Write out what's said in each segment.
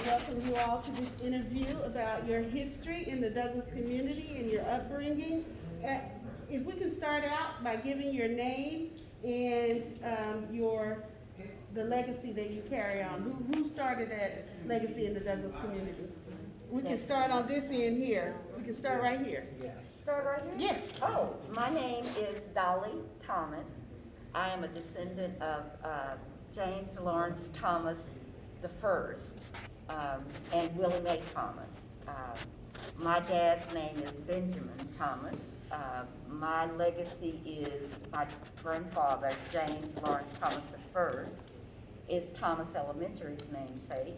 welcome you all to this interview about your history in the Douglas community and your upbringing. Uh, If we can start out by giving your name and the legacy that you carry on. Who started that legacy in the Douglas community? We can start on this end here. We can start right here. Yes. Start right here? Yes. Oh, my name is Dollie Thomas. I am a descendant of James Lawrence Thomas the First and Willie Mae Thomas. My dad's name is Benjamin Thomas. My legacy is my grandfather, James Lawrence Thomas the First, is Thomas Elementary's namesake.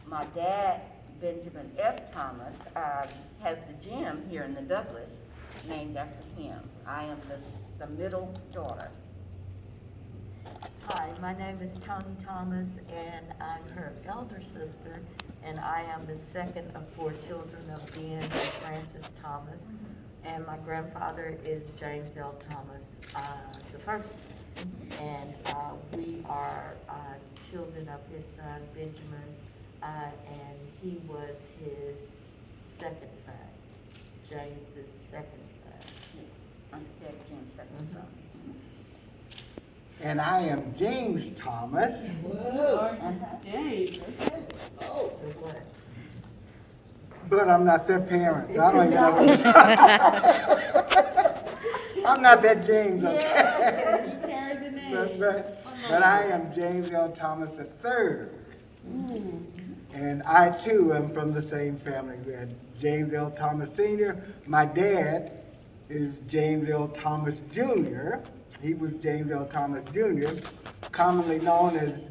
My dad, Benjamin F. Thomas, has the gym here in the Douglas named after him. I am the middle daughter. Hi, my name is Toni Thomas, and I'm her elder sister, and I am the second of 4 children of Ben and Frances Thomas, and my grandfather is James L. Thomas the first, and we are children of his son Benjamin, and he was his second son, James's second son. I'm James' second son. And I am James Thomas. Whoa. James. Okay. Oh. So what? But I'm not their parents. I don't even know what I'm not that James, okay? Yeah, you carry the name. But I am James L. Thomas III. Mm. And I too am from the same family. We had James L. Thomas Sr. My dad is James L. Thomas Jr. He was James L. Thomas Jr., commonly known as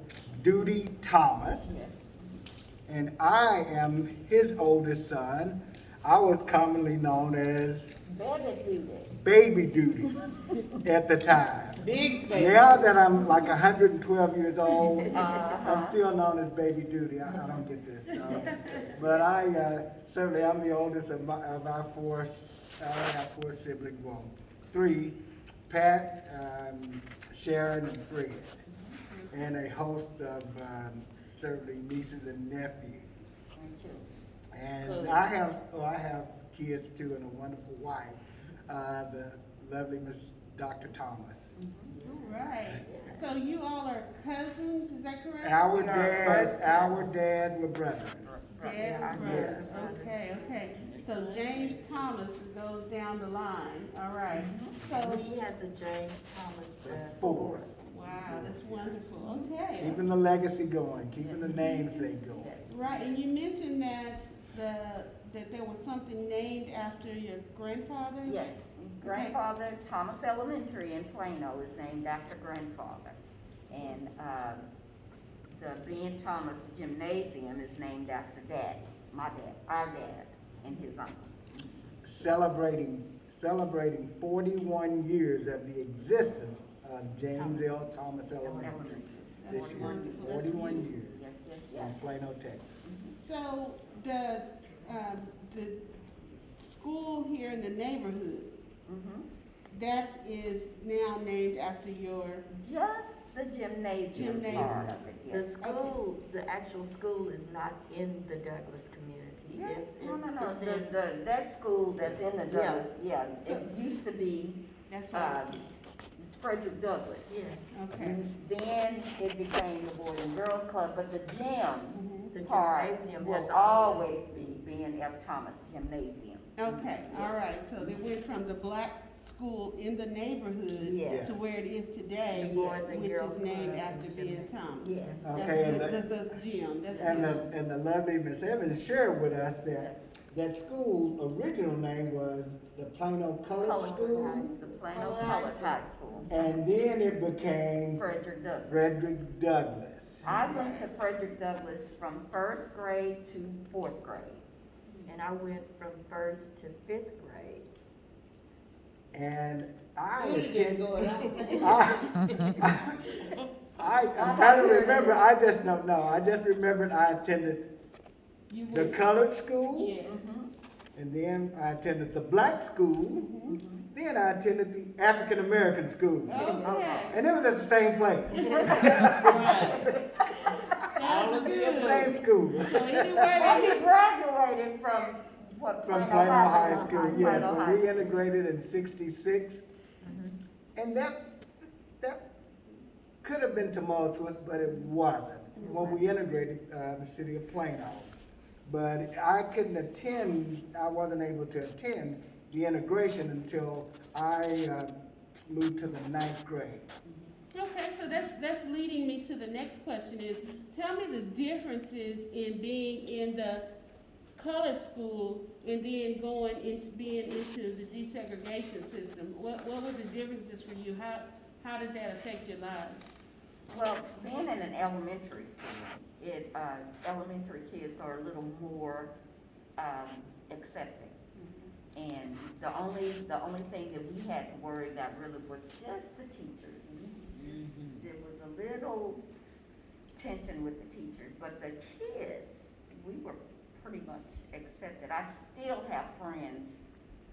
Duty Thomas. Yes. And I am his oldest son. I was commonly known as Baby Duty at the time. Big baby. Now that I'm like 112 years old, I'm still known as Baby Duty. I don't get this. But certainly I'm the oldest of our 4, I have 4 siblings, well, 3, Pat, Sharon, and Fred, and a host of certainly nieces and nephews. And I have kids too, and a wonderful wife, the lovely Miss Dr. Thomas. All right. So you all are cousins, is that correct? Our dads were brothers. Dad and brothers. Yes. Okay. So James Thomas goes down the line. All right. So He has a James Thomas the 4. wow, that's wonderful. Okay. Keeping the legacy going, keeping the namesake going. Right, and you mentioned that that there was something named after your grandfather? Yes, grandfather, Thomas Elementary in Plano is named after grandfather. And the Ben Thomas Gymnasium is named after dad, my dad, our dad, and his uncle. Celebrating 41 years of the existence of James L. Thomas Elementary this That's year. wonderful. 41 years Yes. in Plano, Texas. So the school here in the neighborhood, that is now named after your, Just the gymnasium part of it, The yes. school, the actual school is not in the Douglas community. Yes, It's in- no, it's in- that school that's in the Douglas, it used to be, that's right. Frederick Douglass. Yeah, Okay. And then it became the Boys and Girls Club, but the gym the part gymnasium will has always be Ben F. Thomas Gymnasium. Okay, all Yes. right, so they went from the black school in the neighborhood Yes. to where it is today, The Boys and which Girls is named Club after and Ben gymnasium. Thomas. Yes. Okay, and That's the gym, that's And the lovely Miss Evans shared with us that school original name was the Plano Colored School, The Plano Colored High School. and then it became Frederick Douglass. Frederick Douglass. I went to Frederick Douglass from 1st grade to 4th grade. And I went from 1st to 5th grade. And I Booty didn't attended. go out. I'm trying to remember. I just remembered I attended You the went, colored school, yeah. and then I attended the black school, then I attended the African American school. Okay. And it was at the same place. Right. That's good. Same school. So anywhere And that he graduated from, what, From Plano Plano High School? School, yes, Plano when High we School. integrated in '66. And that could have been tumultuous, but it wasn't, when we integrated, the city of Plano. But I wasn't able to attend the integration until I, moved to the 9th grade. Okay, so that's leading me to the next question is, tell me the differences in being in the colored school and then going into being into the desegregation system. What were the differences for you? How did that affect your lives? Well, being in an elementary school, elementary kids are a little more, accepting. And the only thing that we had to worry about really was just the teachers. There was a little tension with the teachers, but the kids, we were pretty much accepted. I still have friends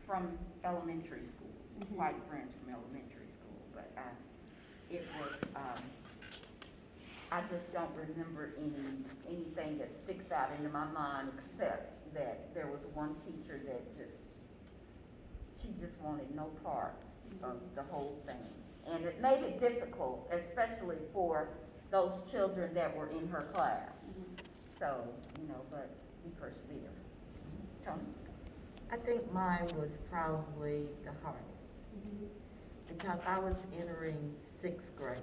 from elementary school, white friends from elementary school, but, it was, I just don't remember anything that sticks out into my mind except that there was one teacher that she just wanted no parts of the whole thing. And it made it difficult, especially for those children that were in her class. So, but we persevered. Tony? I think mine was probably the hardest because I was entering 6th grade.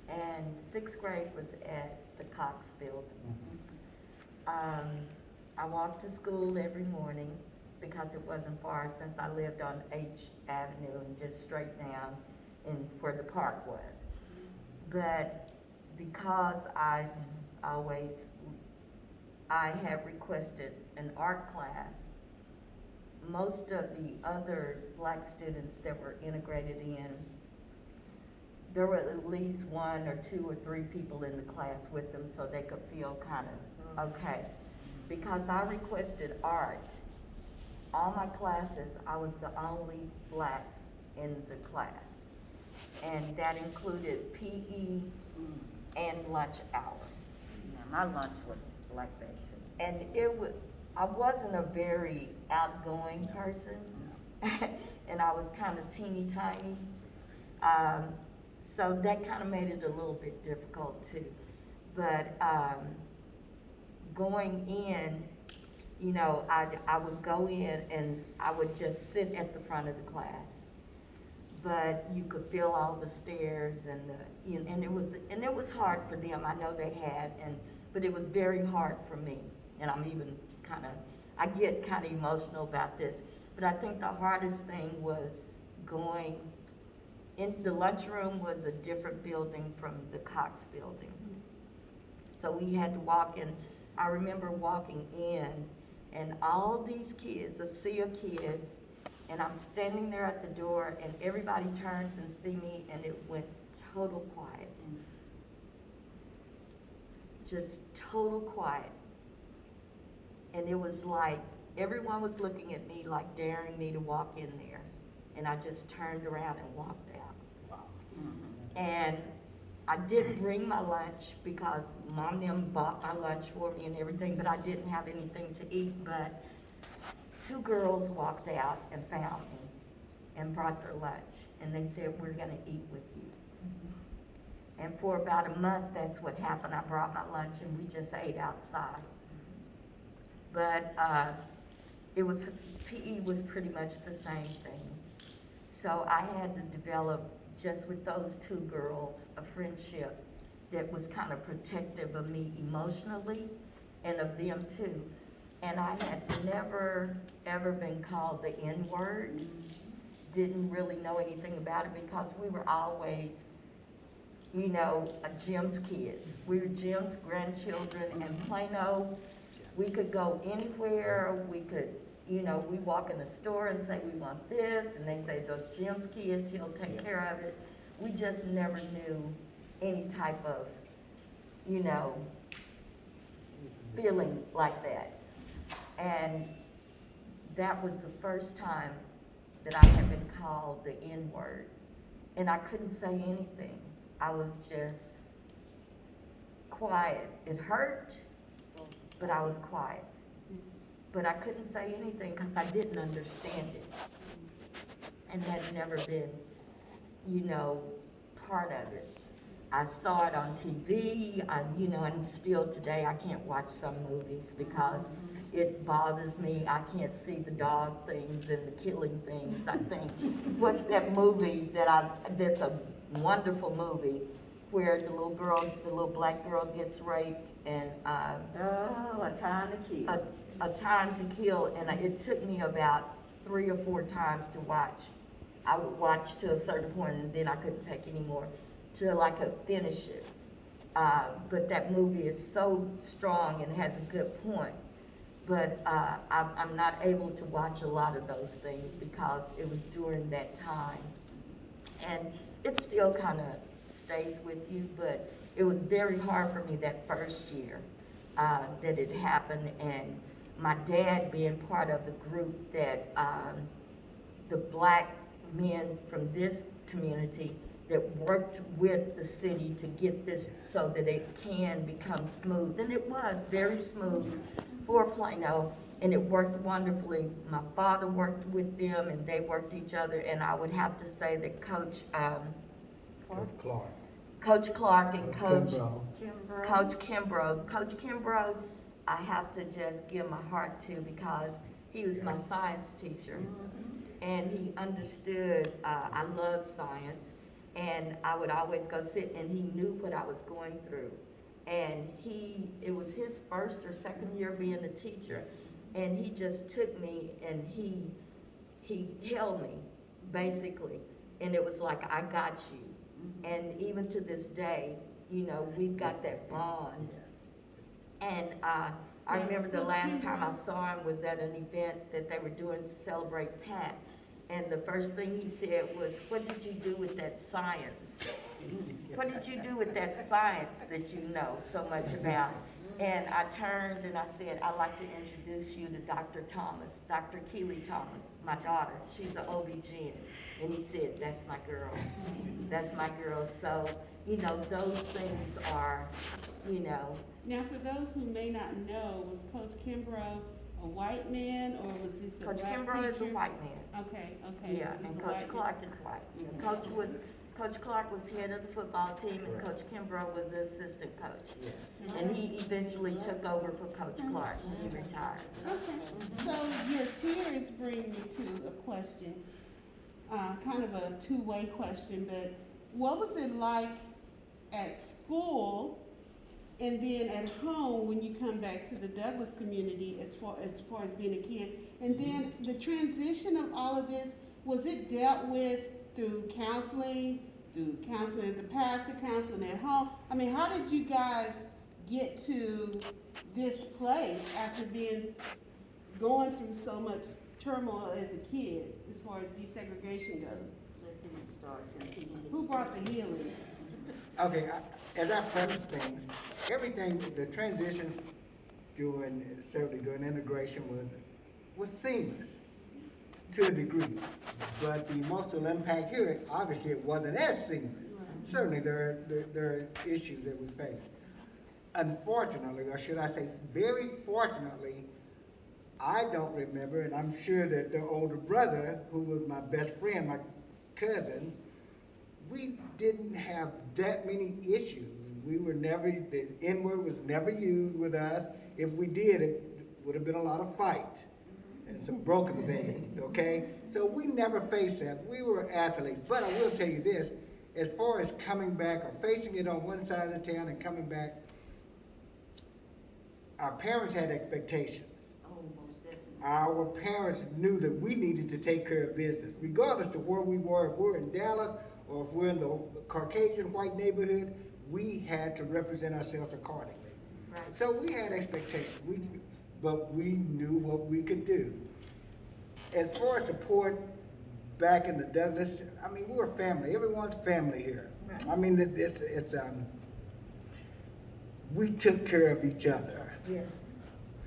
And 6th grade was at the Cox building. I walked to school every morning because it wasn't far since I lived on H Avenue and just straight down in where the park was. But because I had requested an art class, most of the other black students that were integrated in, there were at least 1 or 2 or 3 people in the class with them so they could feel kind of okay. Because I requested art, all my classes, I was the only black in the class. And that included PE and lunch hour. Yeah, my lunch was like that too. And I wasn't a very outgoing person, and I was kind of teeny tiny. So that kind of made it a little bit difficult too. But going in, I would go in and I would just sit at the front of the class. But you could feel all the stares and it was hard for them. I know they had, but it was very hard for me. And I get kind of emotional about this. But I think the hardest thing was going in. The lunchroom was a different building from the Cox building. So we had to walk in. I remember walking in and all these kids, a sea of kids, and I'm standing there at the door and everybody turns and see me and it went total quiet. Just total quiet. And it was like everyone was looking at me like daring me to walk in there. And I just turned around and walked out. Wow. And I didn't bring my lunch because Mom and them bought my lunch for me and everything, but I didn't have anything to eat. But 2 girls walked out and found me and brought their lunch. And they said, "We're gonna eat with you." And for about a month, that's what happened. I brought my lunch and we just ate outside. But PE was pretty much the same thing. So I had to develop, just with those 2 girls, a friendship that was kind of protective of me emotionally and of them too. And I had never, ever been called the N-word. Didn't really know anything about it because we were always, Jim's kids. We were Jim's grandchildren in Plano. We could go anywhere. We could, we walk in the store and say, "We want this," and they say, "Those Jim's kids, he'll take care of it." We just never knew any type of, feeling like that. And that was the first time that I had been called the N-word. And I couldn't say anything. I was just quiet. It hurt, but I was quiet. But I couldn't say anything because I didn't understand it. And had never been, part of it. I saw it on TV, and still today I can't watch some movies because it bothers me. I can't see the dog things and the killing things. I think, what's that movie that's a wonderful movie where the little black girl gets raped and, A Time to Kill. A Time to Kill, and it took me about 3 or 4 times to watch. I would watch to a certain point and then I couldn't take any more till I could finish it. But that movie is so strong and has a good point. But I'm not able to watch a lot of those things because it was during that time. And it still kind of stays with you, but it was very hard for me that first year that it happened, and my dad being part of the group that the black men from this community that worked with the city to get this so that it can become smooth. And it was very smooth for Plano, and it worked wonderfully. My father worked with them, and they worked each other, and I would have to say that Coach Clark and Coach Kimbrough, I have to just give my heart to because he was my science teacher. And he understood, I loved science, and I would always go sit, and he knew what I was going through. And it was his first or second year being a teacher, and he just took me and he held me, basically. And it was like, I got you. And even to this day, we've got that bond. And I remember the last time I saw him was at an event that they were doing to celebrate Pat. And the first thing he said was, what did you do with that science? What did you do with that science that you know so much about? And I turned and I said, I'd like to introduce you to Dr. Thomas, Dr. Keely Thomas, my daughter. She's an OB-GYN. And he said, that's my girl. That's my girl. So, those things are, Now, for those who may not know, was Coach Kimbrough a white man, or was this a Coach black Kimbrough is a teacher? white man. Okay. Yeah, He's and a Coach white Clark is white. Yeah, Coach Clark was head of the football team, and Coach Kimbrough was the assistant coach. Yes. And he eventually took over for Coach Clark when he retired. Okay, so your tears bring me to a question, kind of a two-way question, but what was it like at school and then at home when you come back to the Douglas community as far as being a kid? And then the transition of all of this, was it dealt with through counseling at the pastor, counseling at home? I mean, how did you guys get to this place after going through so much turmoil as a kid as far as desegregation goes? Let them start since he didn't. Who brought the healing? Okay, as I preface things, the transition during integration was seamless to a degree. But the emotional impact here, obviously it wasn't as seamless. Certainly there are issues that we face. Unfortunately, or should I say very fortunately, I don't remember, and I'm sure that the older brother, who was my best friend, my cousin, we didn't have that many issues. The N-word was never used with us. If we did, it would have been a lot of fight and some broken things, okay? So we never faced that. We were athletes. But I will tell you this, as far as coming back or facing it on one side of the town and coming back, our parents had expectations. Our parents knew that we needed to take care of business, regardless of where we were. If we're in Dallas or if we're in the Caucasian white neighborhood, we had to represent ourselves accordingly. Right. So we had expectations, but we knew what we could do. As far as support back in the Douglas, I mean, we're family. Everyone's family here. Right. I mean, we took care of each other. Yes.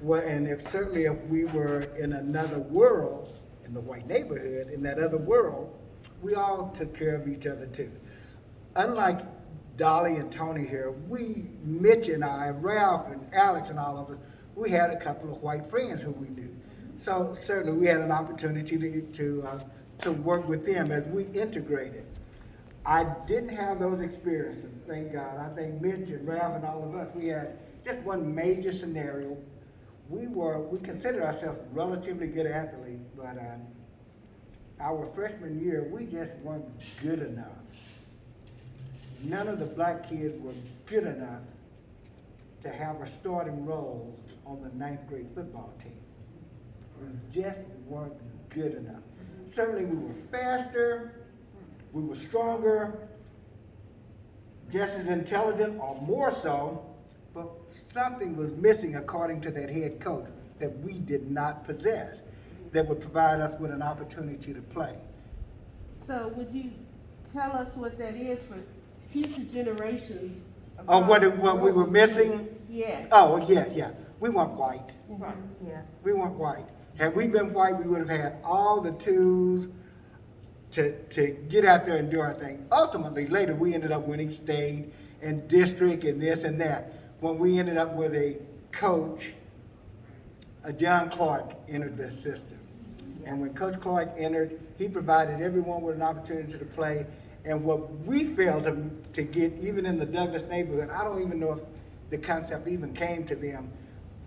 Well, and certainly if we were in another world, in the white neighborhood, in that other world, we all took care of each other too. Unlike Dollie and Toni here, Mitch and I, Ralph and Alex and all of us, we had a couple of white friends who we knew. So certainly we had an opportunity to work with them as we integrated. I didn't have those experiences, thank God. I think Mitch and Ralph and all of us, we had just one major scenario. We considered ourselves relatively good athletes, but our freshman year, we just weren't good enough. None of the black kids were good enough to have a starting role on the 9th grade football team. We just weren't good enough. Certainly we were faster, we were stronger, just as intelligent or more so, but something was missing according to that head coach that we did not possess that would provide us with an opportunity to play. So would you tell us what that is for future generations? Oh, what across we were the missing? Yes. Oh, yeah. We weren't white. Right, yeah. We weren't white. Had we been white, we would have had all the tools to get out there and do our thing. Ultimately, later, we ended up winning state and district and this and that. When we ended up with a coach, John Clark entered the system. And when Coach Clark entered, he provided everyone with an opportunity to play. And what we failed to get, even in the Douglas neighborhood, I don't even know if the concept even came to them,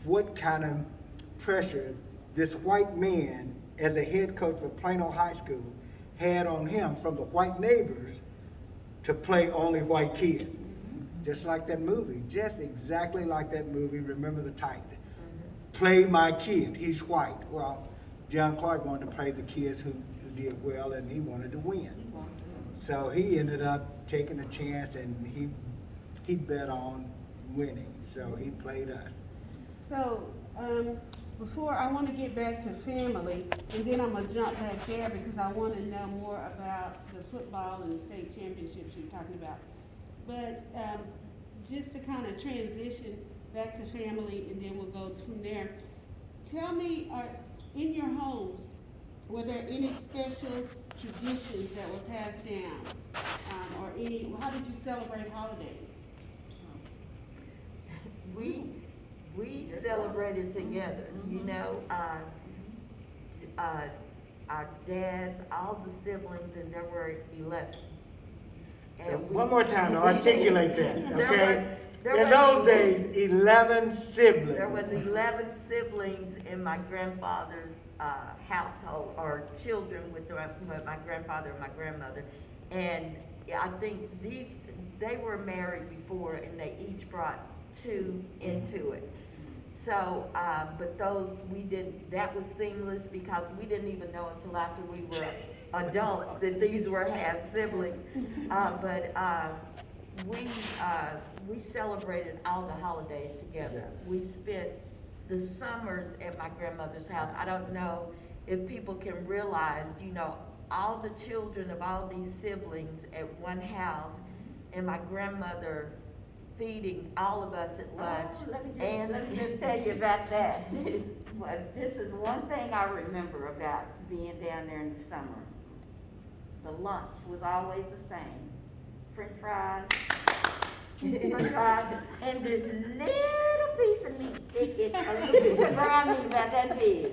what kind of pressure this white man, as a head coach for Plano High School, had on him from the white neighbors to play only white kids. Just like that movie, just exactly like that movie, Remember the Titans. Play my kid, he's white. Well, John Clark wanted to play the kids who did well, and he wanted to win. So he ended up taking a chance, and he bet on winning. So he played us. So, before, I want to get back to family, and then I'm gonna jump back there because I want to know more about the football and the state championships you're talking about. But, just to kind of transition back to family, and then we'll go from there. Tell me, in your homes, were there any special traditions that were passed down? Or how did you celebrate holidays? We celebrated together, you know, our dads, all the siblings, and there were 11. So And one more time to articulate that, There okay? were- In those days, 11 siblings. There was 11 siblings in my grandfather's household, or children with my grandfather and my grandmother. And I think they were married before, and they each brought 2 into it. So, but that was seamless because we didn't even know until after we were adults that these were half siblings. We celebrated all the holidays together. Yes. We spent the summers at my grandmother's house. I don't know if people can realize, you know, all the children of all these siblings at one house, and my grandmother feeding all of us at lunch. Let me just tell you about that. Well, this is one thing I remember about being down there in the summer. The lunch was always the same. French fries, and this little piece of meat. It's a little piece of ground meat about that big.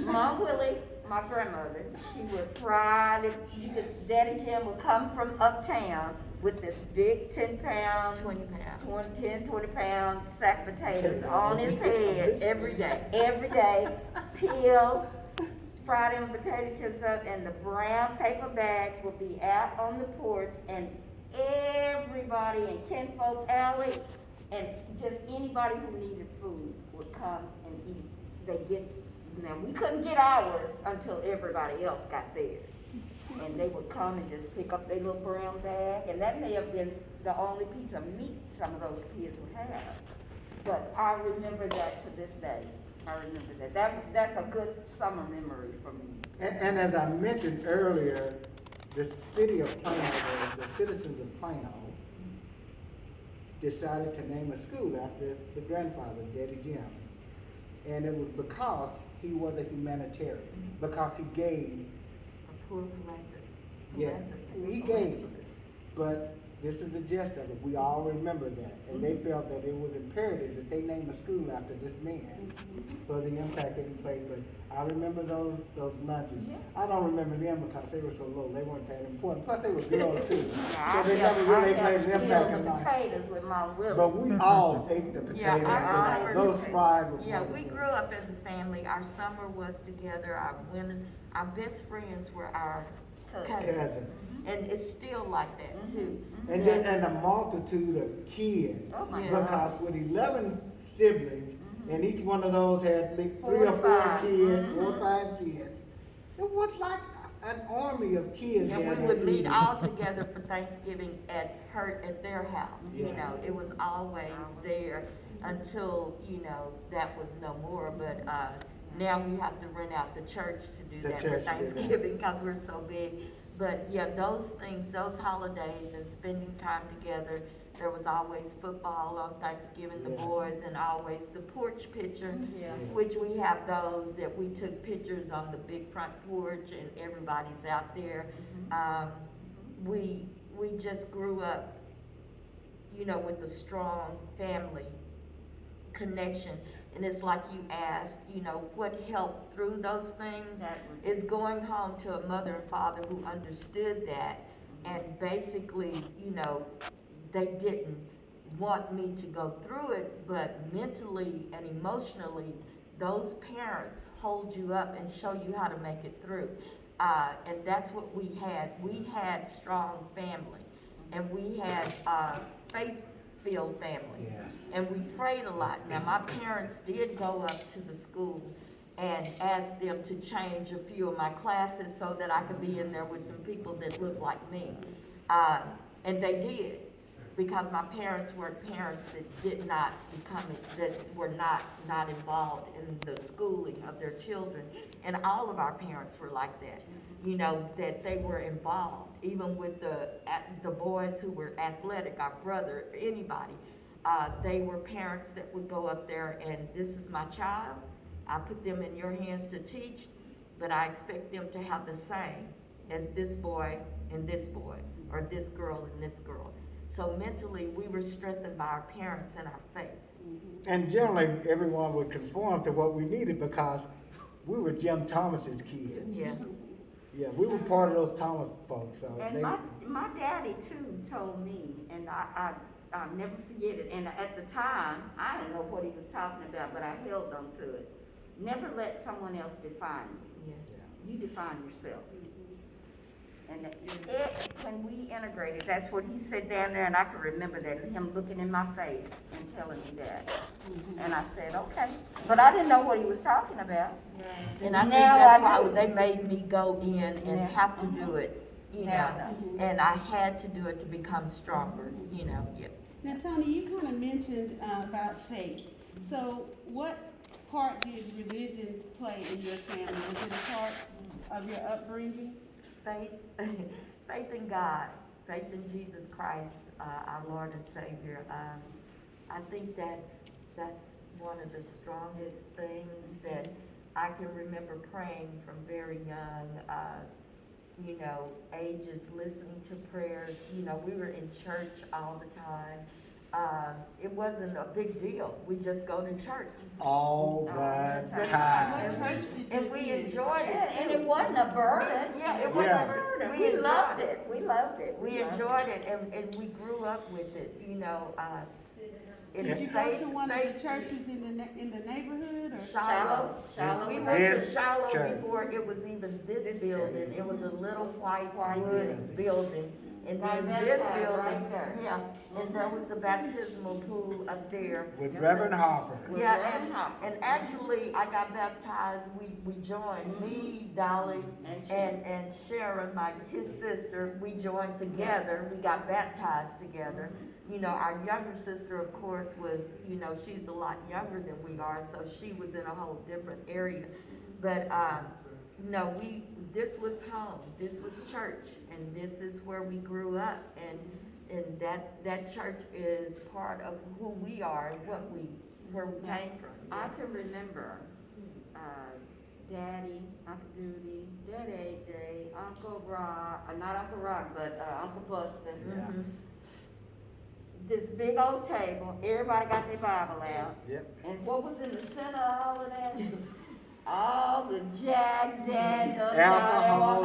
Mom Willie, my grandmother, she would fry it. Daddy Jim would come from uptown with this big 10-pound, 20-pound sack of potatoes on his head every day, peel, fry them potato chips up, and the brown paper bags would be out on the porch, and everybody in Kinfolk Alley and just anybody who needed food would come and eat. Now we couldn't get ours until everybody else got theirs. And they would come and just pick up their little brown bag, and that may have been the only piece of meat some of those kids would have. But I remember that to this day. I remember that. That's a good summer memory for me. And as I mentioned earlier, the city of Plano, the citizens of Plano, decided to name a school after the grandfather, Daddy Jim. And it was because he was a humanitarian, because he gave. A poor collector. Yeah, he gave, but this is the gist of it, we all remember that. And they felt that it was imperative that they name a school after this man for the impact that he played. But I remember those lunches. I don't remember them because they were so low, they weren't that important. Plus they were girls too. So they never really played an impact in life. potatoes with Mom Willie. But we all ate the Yeah, potatoes, I and remember those fries were Yeah, we wonderful. grew up as a family. Our summer was together. Our best friends were our cousins. Cousins. And it's still like that too. And Yeah. then, and a multitude of kids. Oh my Yeah. God. Because with 11 siblings, and each one of those had like 3 4 or to 4 5. kids, 4 or 5 kids. It was like an army of kids. And down we there would meet eating. all together for Thanksgiving at their house, you Yes. know, it was always there until, you know, that was no more, but, now we have to rent out the church to do The that church for to do that. Thanksgiving, cause we're so big. But yeah, those things, those holidays and spending time together, there was always football on Thanksgiving, the Yes. boys, and always the porch picture, Yeah. which we have those that we took pictures on the big front porch and everybody's out there. We just grew up, you know, with a strong family connection. And it's like you asked, you know, what helped through those things That was- is going home to a mother and father who understood that. And basically, you know, they didn't want me to go through it, but mentally and emotionally, those parents hold you up and show you how to make it through. And that's what we had. We had strong family, and we had faith-filled family. Yes. And we prayed a lot. Now, my parents did go up to the school and ask them to change a few of my classes so that I could be in there with some people that looked like me. And they did, because my parents were parents that did not that were not involved in the schooling of their children. And all of our parents were like that, you know, that they were involved, even with the boys who were athletic, our brother, anybody. They were parents that would go up there and, this is my child, I put them in your hands to teach, but I expect them to have the same as this boy and this boy, or this girl and this girl. So mentally, we were strengthened by our parents and our faith. And generally, everyone would conform to what we needed because we were Jim Thomas's kids. Yeah. Yeah, we were part of those Thomas folks, so And they, my daddy too told me, and I'll never forget it, and at the time, I didn't know what he was talking about, but I held on to it. Never let someone else define you. Yes. You define yourself. And when we integrated, that's what he said down there, and I can remember that, him looking in my face and telling me that. And I said, okay, but I didn't know what he was talking about. And I think Now that's I why do. they made me go in and Yeah. have to do it, you Now know. I know. And I had to do it to become stronger, you know, yeah. Now, Toni, you kind of mentioned about faith. So what part did religion play in your family? Was it a part of your upbringing? Faith, faith in God, faith in Jesus Christ, our Lord and Savior. I think that's one of the strongest things that I can remember praying from very young, you know, ages, listening to prayers. You know, we were in church all the time. It wasn't a big deal. We just go to church. all the What time. church did you And we attend? enjoyed it too. And it wasn't a burden. Yeah, it wasn't wasn't a a burden. we We enjoyed loved it. it. We loved it. We loved enjoyed it, and we grew up with it, you know, Did you go to one of the churches in the neighborhood or? Shiloh. Shiloh. We went to This Shiloh church. before it was even this building. It was a little white wood building. And Right then there, this right building, there. yeah, and there was a baptismal pool up there. With Reverend Harper. With Yeah, Reverend Harper. and actually, I got baptized, we joined, me, Dolly, and Sharon, his sister, we joined together, we got baptized together. You know, our younger sister, of course, was, you know, she's a lot younger than we are, so she was in a whole different area. But, no, this was home, this was church, and this is where we grew up, and that church is part of who we are, and where we came from. I can remember, Daddy, Uncle Judy, Daddy AJ, Uncle Rock, not Uncle Rock, but, Uncle Buster. Mhm. this big old table, everybody got their Bible out. Yep. And what was in the center of all of that? All the Jack Daniels. Alcohol.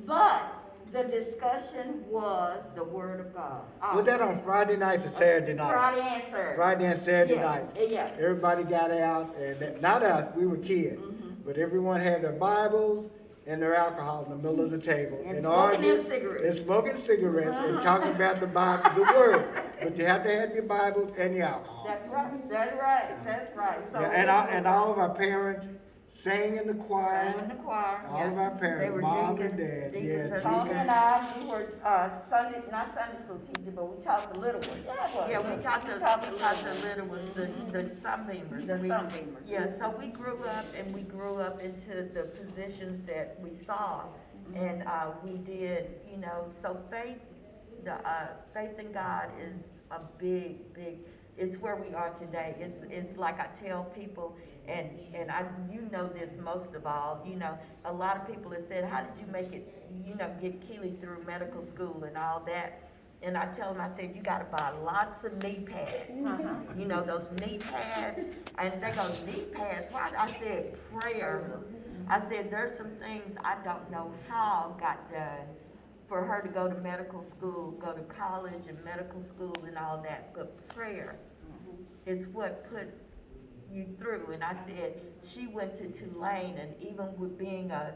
But the discussion was the Word of God. Was that on Friday nights or Saturday nights? Friday and Saturday. Friday and Saturday Yeah, night. yeah. Everybody got out, and not us, we were kids, but everyone had their Bibles and their alcohol in the middle of the table. And smoking arguing- them cigarettes. And smoking cigarettes and talking about the Bible, the Word. But you have to have your Bible and your alcohol. That's right, that's right, that's right. So Yeah, and all of our parents sang in the choir. sang in the choir. All of our They parents, were mom and deacons, dad, deacons yeah, or Toni deacons. and I, we were not Sunday school teacher, but we taught the little ones. Yeah, we taught the little ones, the sunbeamers. The We- sunbeamers. Yeah, so we grew up into the positions that we saw. And, we did, so faith in God is a big, it's where we are today. It's like I tell people, and this most of all, a lot of people have said, how did you make it, get Keely through medical school and all that? And I tell them, I said, you gotta buy lots of knee pads. Those knee pads, and they go, knee pads, why? I said, prayer. I said, there's some things I don't know how got done for her to go to medical school, go to college and medical school and all that, but prayer is what put you through. And I said, she went to Tulane, and even with being a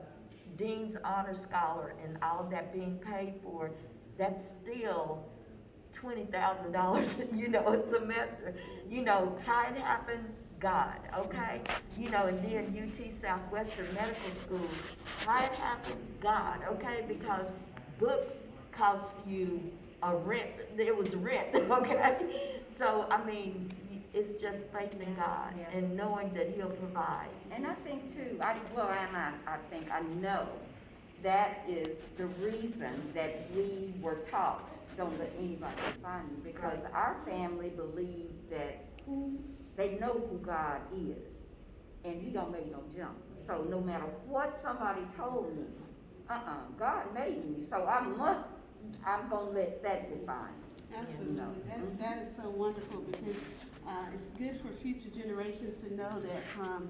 Dean's Honor Scholar and all of that being paid for, that's still $20,000, a semester. How it happened, God, okay? And then UT Southwestern Medical School, how it happened, God, okay? Because books cost you a rent, it was rent, okay? So, it's just faith in God and knowing that He'll provide. And I think too, I know that is the reason that we were taught, don't let anybody find you, because our family believed that they know who God is, and He don't make no junk. So no matter what somebody told me, God made me, so I'm gonna let that define me. Absolutely, that is so wonderful, because it's good for future generations to know that from,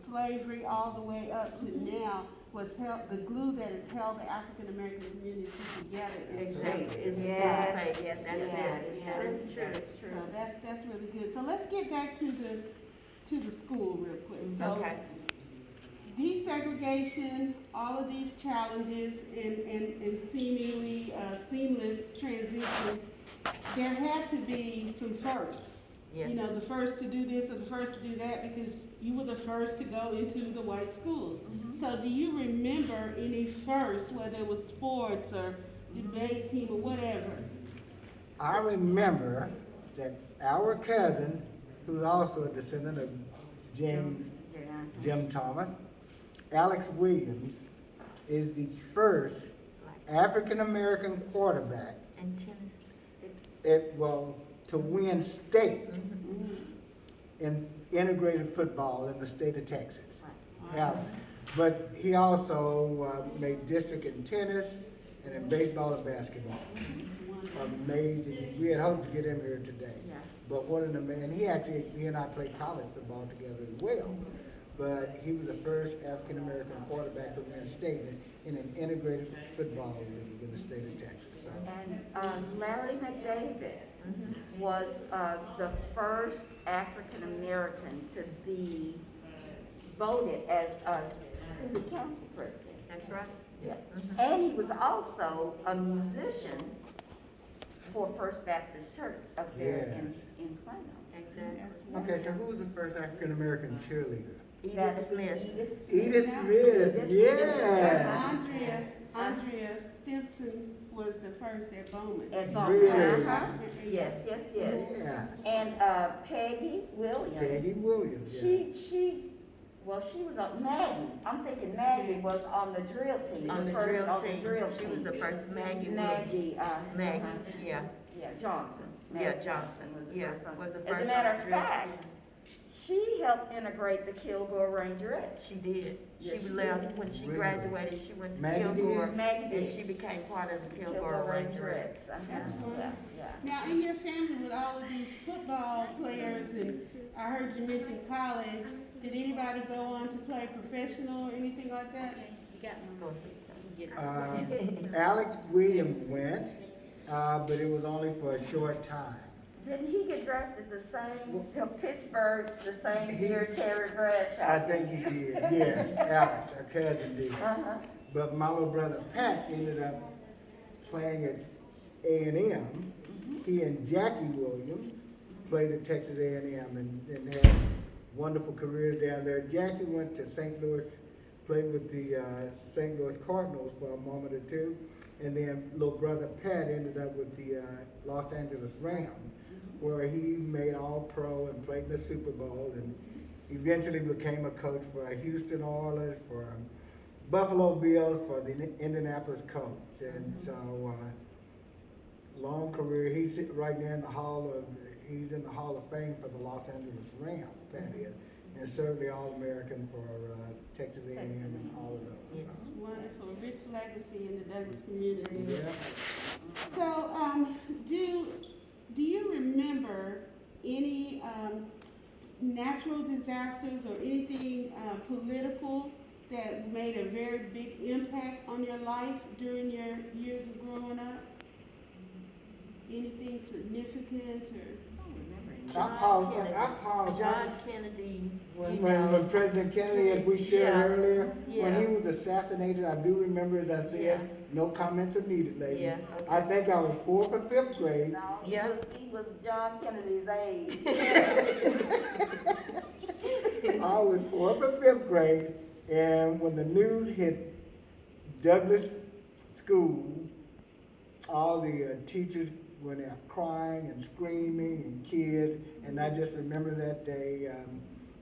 slavery all the way up to now, the glue that has held the African American community together is faith. Yes, that's Yes. it's true. So that's really good. So let's get back to the school real quick. So Okay. desegregation, all of these challenges and seemingly seamless transitions, there had to be some firsts. Yes. The first to do this or the first to do that, because you were the first to go into the white schools. So do you remember any firsts, whether it was sports or debate team or whatever? I remember that our cousin, who's also a descendant of Jim Thomas, Alex Williams, is the first African-American quarterback And tennis. to win state in integrated football in the state of Texas. Alex. But he also made district in tennis and in baseball and basketball. Amazing. We had hoped to get him here today. Yeah. But what an amazing, he and I played college football together as well. But he was the first African-American quarterback to win state in an integrated football league in the state of Texas. So, And Larry McDavid was the first African American to be voted as a student council president. That's right. Yeah. And he was also a musician for First Baptist Church up there in Plano. Exactly. okay, so who was the first African-American cheerleader? That's Smith. Edith Smith, yes. Andrea Stimpson was the first at Bowman. At Bowman. Really? Yes. Yeah. And Peggy Williams. Peggy Williams, yeah. She was on Maggie. I'm thinking Maggie was on the drill team. On the first drill on team. the drill She team. was the first Maggie. Maggie. Maggie, yeah. Yeah, Johnson. Yeah, Maggie Johnson, was the yeah, first one. was the As first a matter on of the drill fact, team. she helped integrate the Kilgore Rangerettes. She did. Yes, She she left, when she Really? graduated, she went to Maggie did? Kilgore, Maggie and did. she became part of the Kilgore Kilgore Rangerettes. Rangerettes, yeah, yeah. Now, in your family with all of these football players, and I heard you mention college, did anybody go on to play professional or anything like that? Go ahead. Alex Williams went, but it was only for a short time. Didn't he get drafted the same, to Pittsburgh, the same year Terry Bradshaw? I think he did, yes, Alex, our cousin did. Uh-huh. But my little brother Pat ended up playing at A&M. He and Jackie Williams played at Texas A&M and had wonderful careers down there. Jackie went to St. Louis, played with the St. Louis Cardinals for a moment or two, and then little brother Pat ended up with the Los Angeles Rams, where he made All-Pro and played in the Super Bowl, and eventually became a coach for Houston Oilers, for Buffalo Bills, for the Indianapolis Colts, and so long career. He's right now in the he's in the Hall of Fame for the Los Angeles Rams, Pat is, and certainly All-American for Texas A&M and all of those. So. Wonderful, rich legacy in the Douglas community. Yeah. So, do you remember any natural disasters or anything political that made a very big impact on your life during your years of growing up? Anything significant or? I apologize. John Kennedy, When President Kennedy, as we shared Yeah. earlier, when Yeah. he was assassinated, I do remember, as I said, Yeah. no comments are needed, ladies. Yeah, okay. I think I was 4th or 5th grade. No, Yeah. he was John Kennedy's age. I was 4th or 5th grade, and when the news hit Douglas School, all the teachers went out crying and screaming, and kids, and I just remember that day, I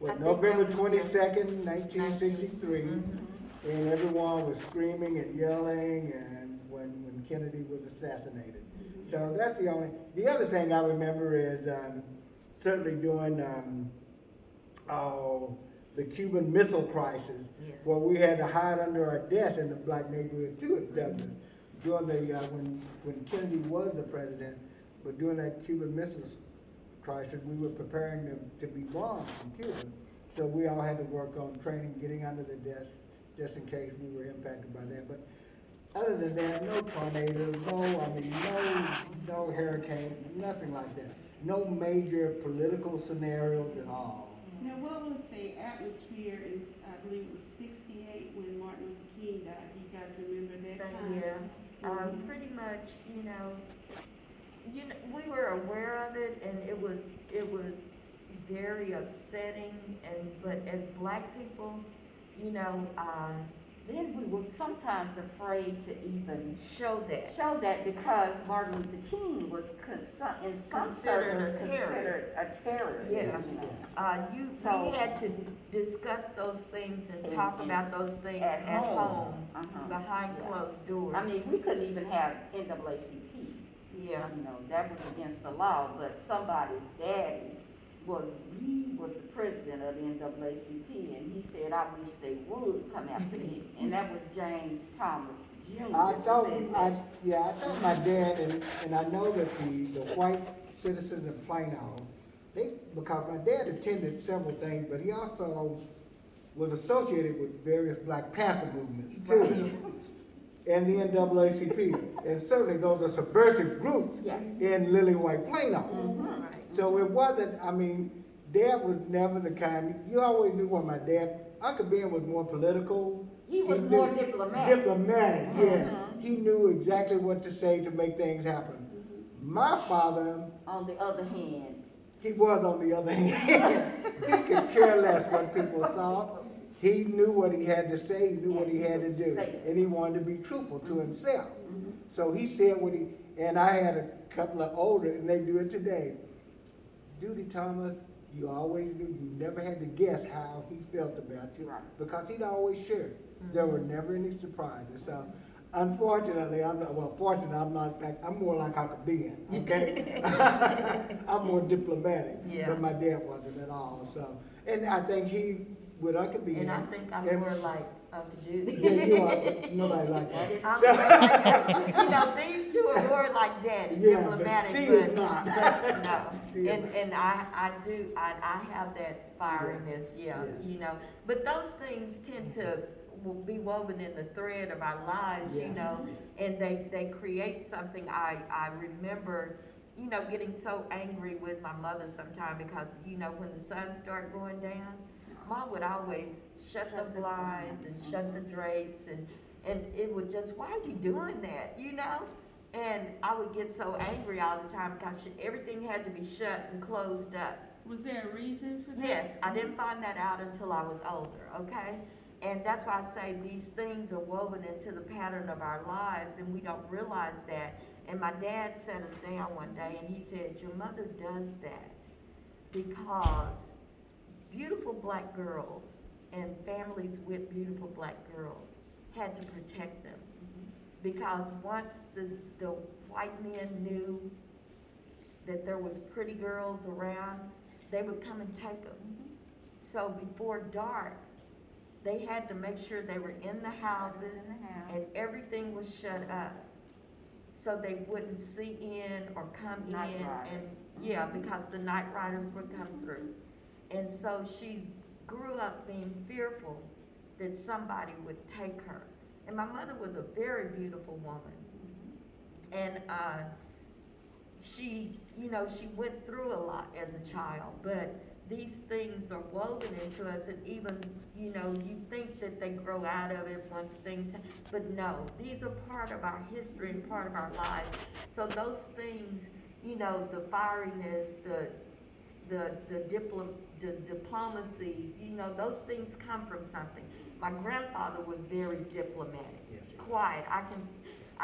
think November that was 22nd, 1963, Mhm. and everyone was screaming and yelling, and when Kennedy was assassinated. So that's the other thing I remember is certainly during the Cuban Missile Crisis, Yeah. where we had to hide under our desks in the black neighborhood too at Douglas. During the when Kennedy was the president, but during that Cuban Missile Crisis, we were preparing them to be bombed in Cuba. So we all had to work on training, getting under the desk, just in case we were impacted by that. But other than that, no tornadoes, no hurricanes, nothing like that. No major political scenarios at all. Now, what was the atmosphere in, I believe it was 68 when Martin Luther King died? Do you guys remember that time? Same year. Pretty much, we were aware of it, and it was very upsetting, but as black people, Then we were sometimes afraid to even show that. show that because Martin Luther King was in some Considered circles a considered a terrorist. Yeah. you know. We had to discuss those things and talk about those things At at home. home, Uh-huh. behind Yeah. closed doors. I mean, we couldn't even have NAACP. Yeah. That was against the law, but somebody's daddy he was the president of the NAACP, and he said, I wish they would come after me. And that was James Thomas Jr. I that thought, said that. I thought my dad, and I know that the white citizens of Plano, because my dad attended several things, but he also was associated with various Black Panther movements too, and the NAACP, and certainly those are subversive groups Yes. in Lily White Plano. Mhm. So it wasn't, Dad was never the kind, you always knew what my dad, Uncle Ben was more political. He was knew- more diplomatic. Diplomatic, yes. Mhm. He knew exactly what to say to make things happen. My father, On the other hand, he was on the other hand. He could care less what people saw. He knew what he had to say, he knew what he had to do, Say it. and he wanted to be truthful to himself. Mhm. So he said and I had a couple of older, and they do it today. Duty Thomas, you always knew, you never had to guess how he felt about you, Right. because he'd always share. There were never any surprises. So, unfortunately, fortunately, I'm more like Uncle Ben, okay? I'm more diplomatic, Yeah. but my dad wasn't at all. So, And I think he, with Uncle B. And I think I'm and- more like Uncle Judy. Yeah, you are, but nobody likes That you. is- I'm more like, you know, these two are more like daddy, Yeah, but diplomatic, she but, is not. but no. She is And I have that firiness, yeah, Yes. you know. But those things tend to be woven in the thread of our lives, you Yes. know, and they create something. I remember, you know, getting so angry with my mother sometime because, you know, when the sun started going down, Mom would always shut the blinds and shut the drapes and it would just, why are you doing that, you know? And I would get so angry all the time because everything had to be shut and closed up. Was there a reason for that? Yes, I didn't find that out until I was older, okay? And that's why I say these things are woven into the pattern of our lives and we don't realize that. And my dad sat us down one day and he said, your mother does that because beautiful black girls and families with beautiful black girls had to protect them. Because once the white men knew that there was pretty girls around, they would come and take them. So before dark, they had to make sure they were in the houses and everything was shut up. So they wouldn't see in or come Night in riders. and, yeah, because the night riders would come through. And so she grew up being fearful that somebody would take her. And my mother was a very beautiful woman. And she, you know, she went through a lot as a child, but these things are woven into us and even, you know, you think that they grow out of it once things, but no, these are part of our history and part of our lives. So those things, you know, the fieriness, the diplomacy, you know, those things come from something. My grandfather was very diplomatic, Yes, he was. quiet. I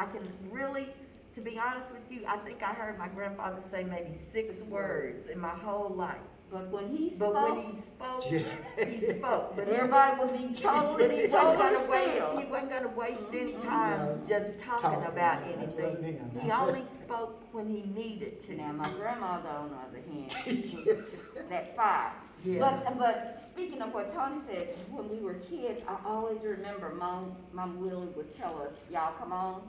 can really, to be honest with you, I think I heard my grandfather say maybe 6 words in my whole life. But when he But when spoke, he spoke, Yeah. he spoke. but everybody would be totally, But he wasn't totally gonna waste, still. he wasn't gonna waste any time No, just talking talking, about yeah, that anything. wasn't him. He only spoke when he needed to. Now, my grandmother, on the other hand, that fire. Yeah. But speaking of what Tony said, when we were kids, I always remember Mom Willie would tell us, y'all come on,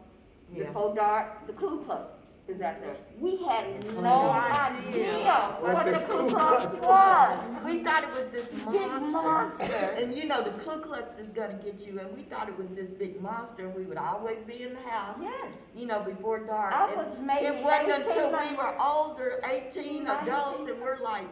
Yeah. before dark, the Ku Klux is out there. We had no No idea what the Ku Klux was. was. We thought it was this Big monster. And you know, the Ku Klux is gonna get you, and we thought it was this big monster, and we would always be in the house, Yes. you know, before dark. I And was maybe it wasn't 18 until or- we were older, 18 adults, 19. and we're like,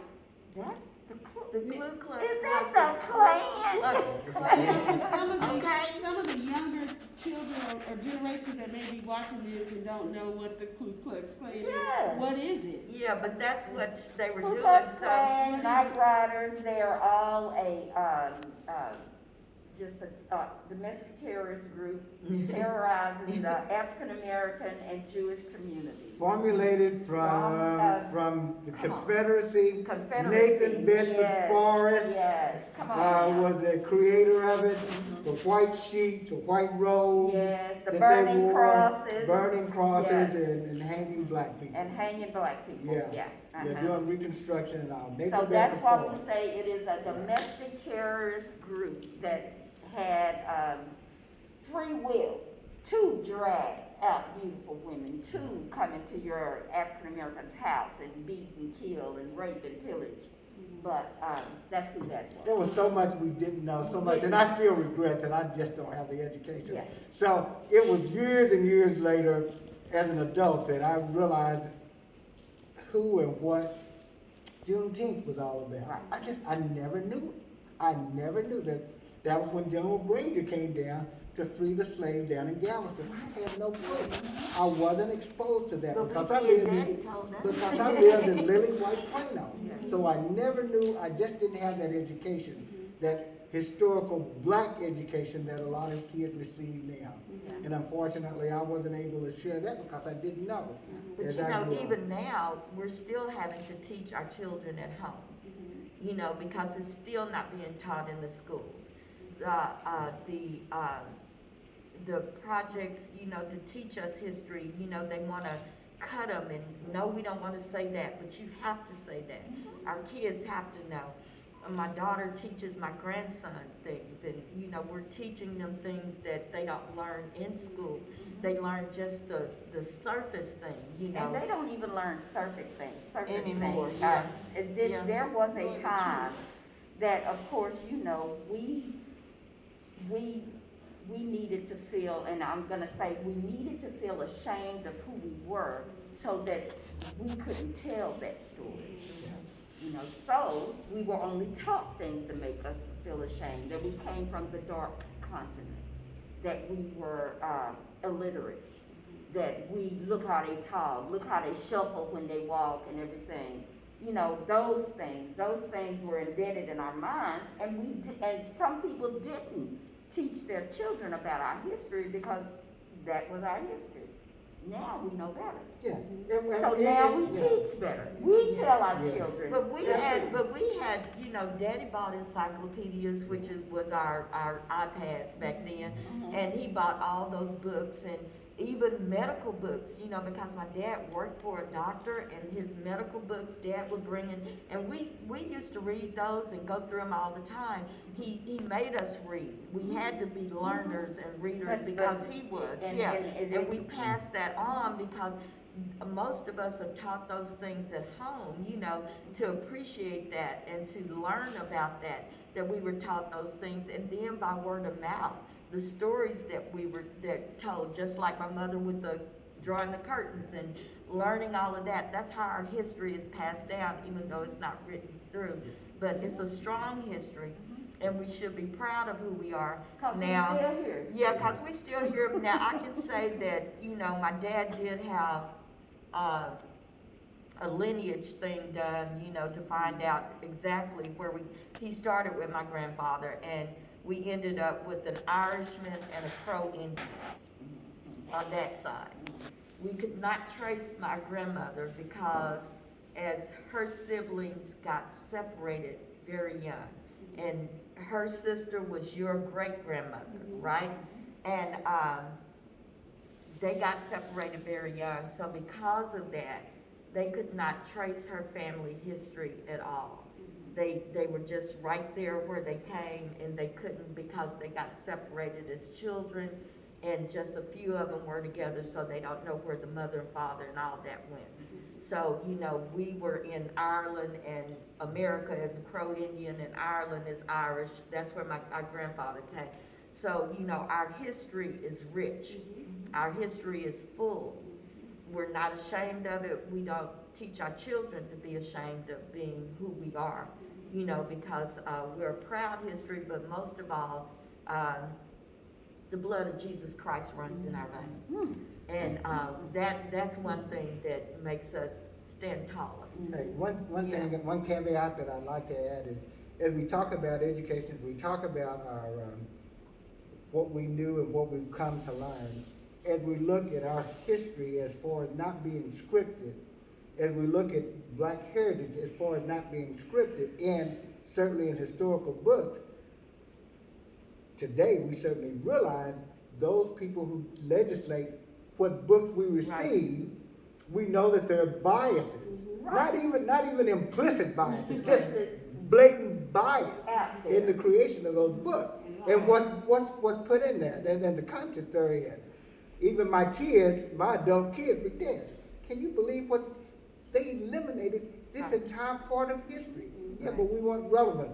That's the Ku the Ku Klux. Is that was the Klan? Klux. Some of the, Okay. some of the younger children or generations that may be watching this and don't know what the Ku Klux Klan is. Yeah. What is it? Yeah, but that's what they were Ku doing, Klux so. Klan, Night Riders, they are all just a domestic terrorist group terrorizing the African American and Jewish communities. Formulated from the come on. Confederacy. Confederacy, Nathan Bedford yes, Forrest yes, come on now. was the creator of it. The white sheets, the white robes. Yes, the that they burning wore, crosses. Burning crosses Yes. and hanging black people. And hanging black people, Yeah. yeah. Yeah, uh-huh. doing Reconstruction and all. Nathan So that's Bedford why we Forrest. say it is a domestic terrorist group that had free will to drag out beautiful women, to come into your African American's house and beat and kill and rape and pillage. But that's who that There was. was so much we didn't know, so much, and I still regret that I just don't have the education. Yeah. So it was years and years later, as an adult, that I realized who and what Juneteenth was all about. Right. I never knew it. I never knew that was when General Granger came down to free the slaves down in Galveston. I had no clue. I wasn't exposed to that But because we I did, lived Daddy in, told us. because I lived in Lily White Plano. Yeah. So I never knew, I just didn't have that education, that historical black education that a lot of kids receive now. Yeah. And unfortunately, I wasn't able to share that because I didn't know. But as you I know, grew up. even now, we're still having to teach our children at home, you know, because it's still not being taught in the schools. The projects, you know, to teach us history, you know, they want to cut them and no, we don't want to say that, but you have to say that. Our kids have to know. my daughter teaches my grandson things, and, you know, we're teaching them things that they don't learn in school. They learn just the surface thing, you know. And they don't even learn surface Anymore, things. yeah. Yeah. There was a time that, of course, you know, we needed to feel, and I'm gonna say, we needed to feel ashamed of who we were so that we couldn't tell that story. You know, so we were only taught things to make us feel ashamed, that we came from the dark continent, that we were illiterate, that we look how they talk, look how they shuffle when they walk and everything. You know, those things were embedded in our minds, and some people didn't teach their children about our history because that was our history. Now we know better. Yeah. So now we teach better. We tell our children. But we had, you know, Daddy bought encyclopedias, which was our iPads back then, and he bought all those books, and even medical books, you know, because my dad worked for a doctor, and his medical books Dad would bring in, and we used to read those and go through them all the time. He made us read. We had to be learners and readers because he was, and we passed that on because most of us are taught those things at home, you know, to appreciate that and to learn about that we were taught those things, and then by word of mouth, the stories that told, just like my mother with the drawing the curtains and learning all of that. That's how our history is passed down, even though it's not written through. But it's a strong history, and we should be proud of who we are. Cause now. We're still here. Yeah, cause we still here. Now I can say that, you know, my dad did have a lineage thing done, you know, to find out exactly where he started with my grandfather, and we ended up with an Irishman and a Crow Indian on that side. We could not trace my grandmother because as her siblings got separated very young, and her sister was your great-grandmother, right? And they got separated very young, so because of that, they could not trace her family history at all. They were just right there where they came, and they couldn't because they got separated as children, and just a few of them were together, so they don't know where the mother and father and all that went. So, you know, we were in Ireland, and America as a Crow Indian, and Ireland is Irish. That's where our grandfather came. So, you know, our history is rich. Our history is full. We're not ashamed of it. We don't teach our children to be ashamed of being who we are, you know, because we're a proud history, but most of all, the blood of Jesus Christ runs in our veins. And that's one thing that makes us stand taller. Hey, one thing, one caveat that I'd like to add is, as we talk about education, we talk about our what we knew and what we've come to learn. As we look at our history as far as not being scripted, as we look at Black heritage as far as not being scripted, and certainly in historical books, today we certainly realize those people who legislate what books we receive, we know that there are biases, not even implicit biases, just blatant bias in the creation of those books, and what's put in there, and the content they're in. Even my kids, my adult kids, were dead. Can you believe what they eliminated this entire part of history? Yeah, but we weren't relevant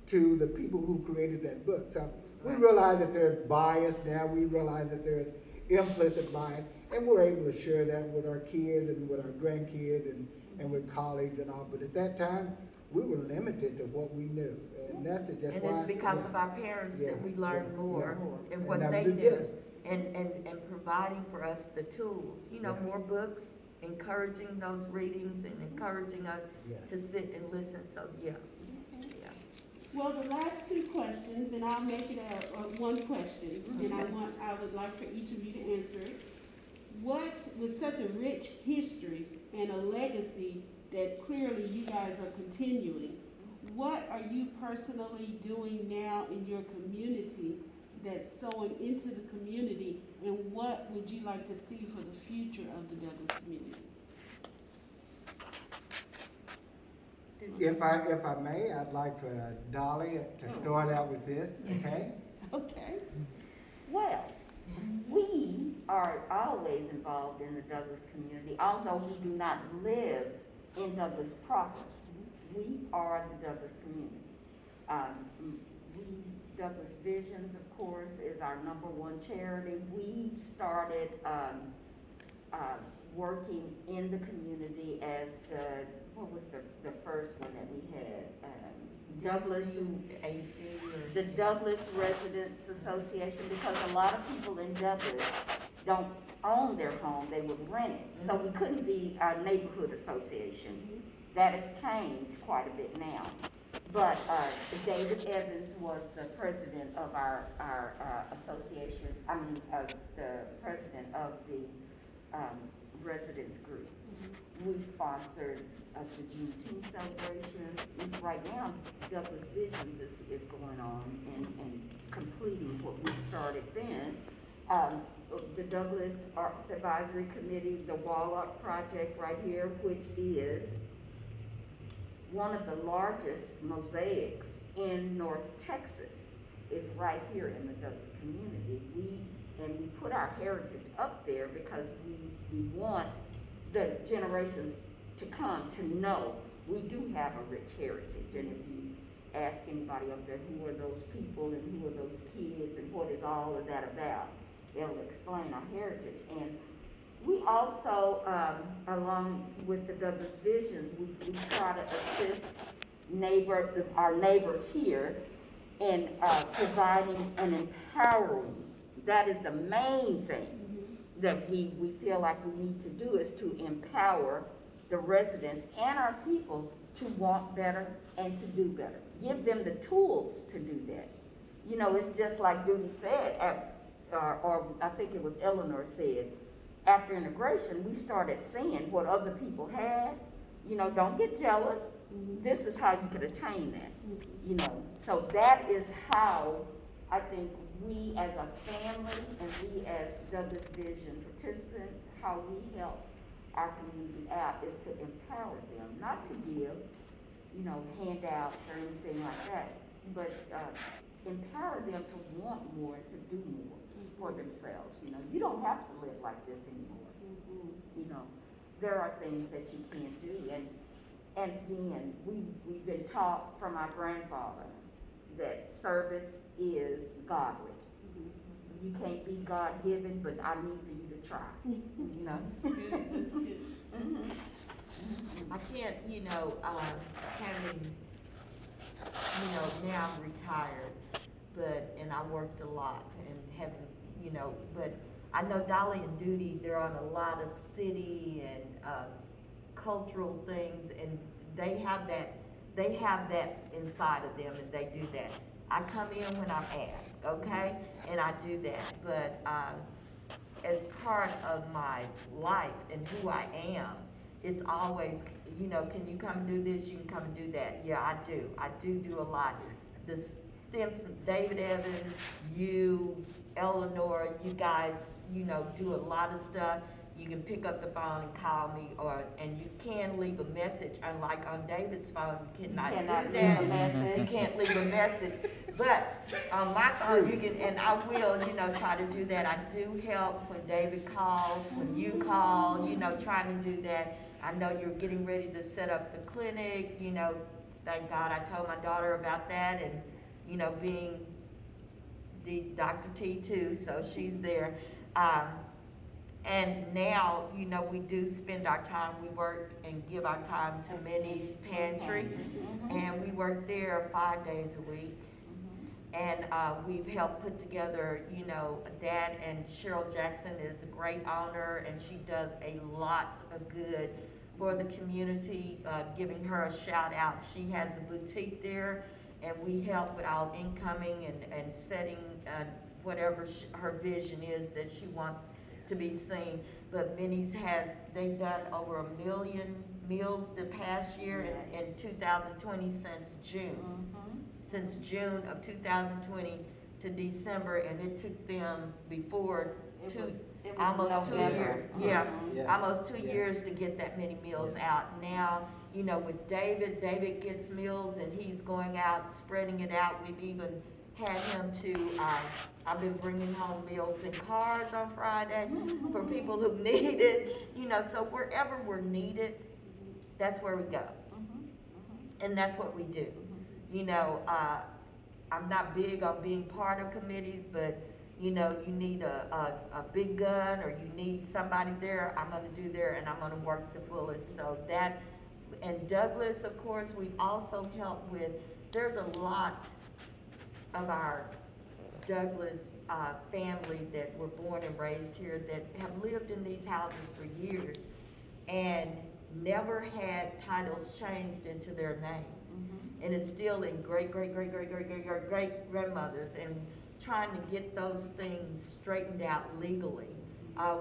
to the people who created that book. So we realize that there's bias now. We realize that there's implicit bias, and we're able to share that with our kids and with our grandkids and with colleagues and all. But at that time, we were limited to what we knew, and that's just why. And it's because of our parents that we learned more and what that they was did, just. and providing for us the tools. You know, more books, encouraging those readings, and encouraging us to sit and listen. So Well, the last two questions, and I'll make it a one question, and I would like for each of you to answer it. What, with such a rich history and a legacy that clearly you guys are continuing, what are you personally doing now in your community that's sowing into the community, and what would you like to see for the future of the Douglas community? If I may, I'd like for Dolly to start out with this, okay? Okay. Well, we are always involved in the Douglas community, although we do not live in Douglas proper. We are the Douglas community. Douglas Visions, of course, is our #1 charity. We started working in the community as what was the first one that we had? Douglas, the Douglas Residents Association, because a lot of people in Douglas don't own their home, they would rent it. So we couldn't be a neighborhood association. That has changed quite a bit now. But David Evans was the president of our association, the president of the residents group. We sponsored the Juneteenth celebration. Right now, Douglas Visions is going on and completing what we started then. The Douglas Arts Advisory Committee, the Wall Art Project right here, which is one of the largest mosaics in North Texas, is right here in the Douglas community. We put our heritage up there because we want the generations to come to know we do have a rich heritage. And if you ask anybody up there, who are those people and who are those kids and what is all of that about, they'll explain our heritage. And we also, along with the Douglas Vision, we try to assist our neighbors here in providing and empowering. That is the main thing that we feel like we need to do, is to empower the residents and our people to want better and to do better. Give them the tools to do that. You know, it's just like Judy said, or I think it was Eleanor said, after integration, we started seeing what other people had. You know, don't get jealous. This is how you could attain that. You know, so that is how I think we as a family and we as Douglas Vision participants, how we help our community out is to empower them, not to give, you know, handouts or anything like that, but empower them to want more and to do more for themselves. You know, you don't have to live like this anymore. You know, there are things that you can't do, and again, we've been taught from our grandfather that service is godly. You can't be God-given, but I need for you to try. You know. That's good. I can't, having, now I'm retired, and I worked a lot and having, but I know Dolly and Duty, they're on a lot of city and cultural things, and they have that inside of them, and they do that. I come in when I'm asked, okay, and I do that, but as part of my life and who I am, it's always, can you come and do this? You can come and do that. Yeah, I do. I do a lot. The Stimson, David Evans, you, Eleanor, you guys, do a lot of stuff. You can pick up the phone and call me, and you can leave a message. Unlike on David's phone, you cannot do that. Leave a message. You can't leave a message. But on my phone, you can, and I will, try to do that. I do help when David calls, when you call, trying to do that. I know you're getting ready to set up the clinic, thank God I told my daughter about that, and, being Dr. T too, so she's there. And now, we do spend our time, we work and give our time to Minnie's Pantry, and we work there 5 days a week. And we've helped put together, Dad and Cheryl Jackson is a great owner, and she does a lot of good for the community, giving her a shout out. She has a boutique there, and we help with all incoming and setting whatever her vision is that she wants to be seen. But Minnie's they've done over 1 million meals the past year in 2020 since June. Since June of 2020 to December, and it took them almost 2 years. November. Yeah, Yes. almost 2 Yes. years to get that many meals Yes. out. Now you know, with David gets meals and he's going out, spreading it out. We've even had him to, I've been bringing home meals and cards on Friday for people who need it, you know, so wherever we're needed, that's where we go. And that's what we do. You know, I'm not big on being part of committees, but you know, you need a big gun or you need somebody there, I'm gonna do there and I'm gonna work the fullest. So that, and Douglas, of course, we also help with, there's a lot of our Douglas family that were born and raised here that have lived in these houses for years and never had titles changed into their names. And it's still in great grandmothers, and trying to get those things straightened out legally.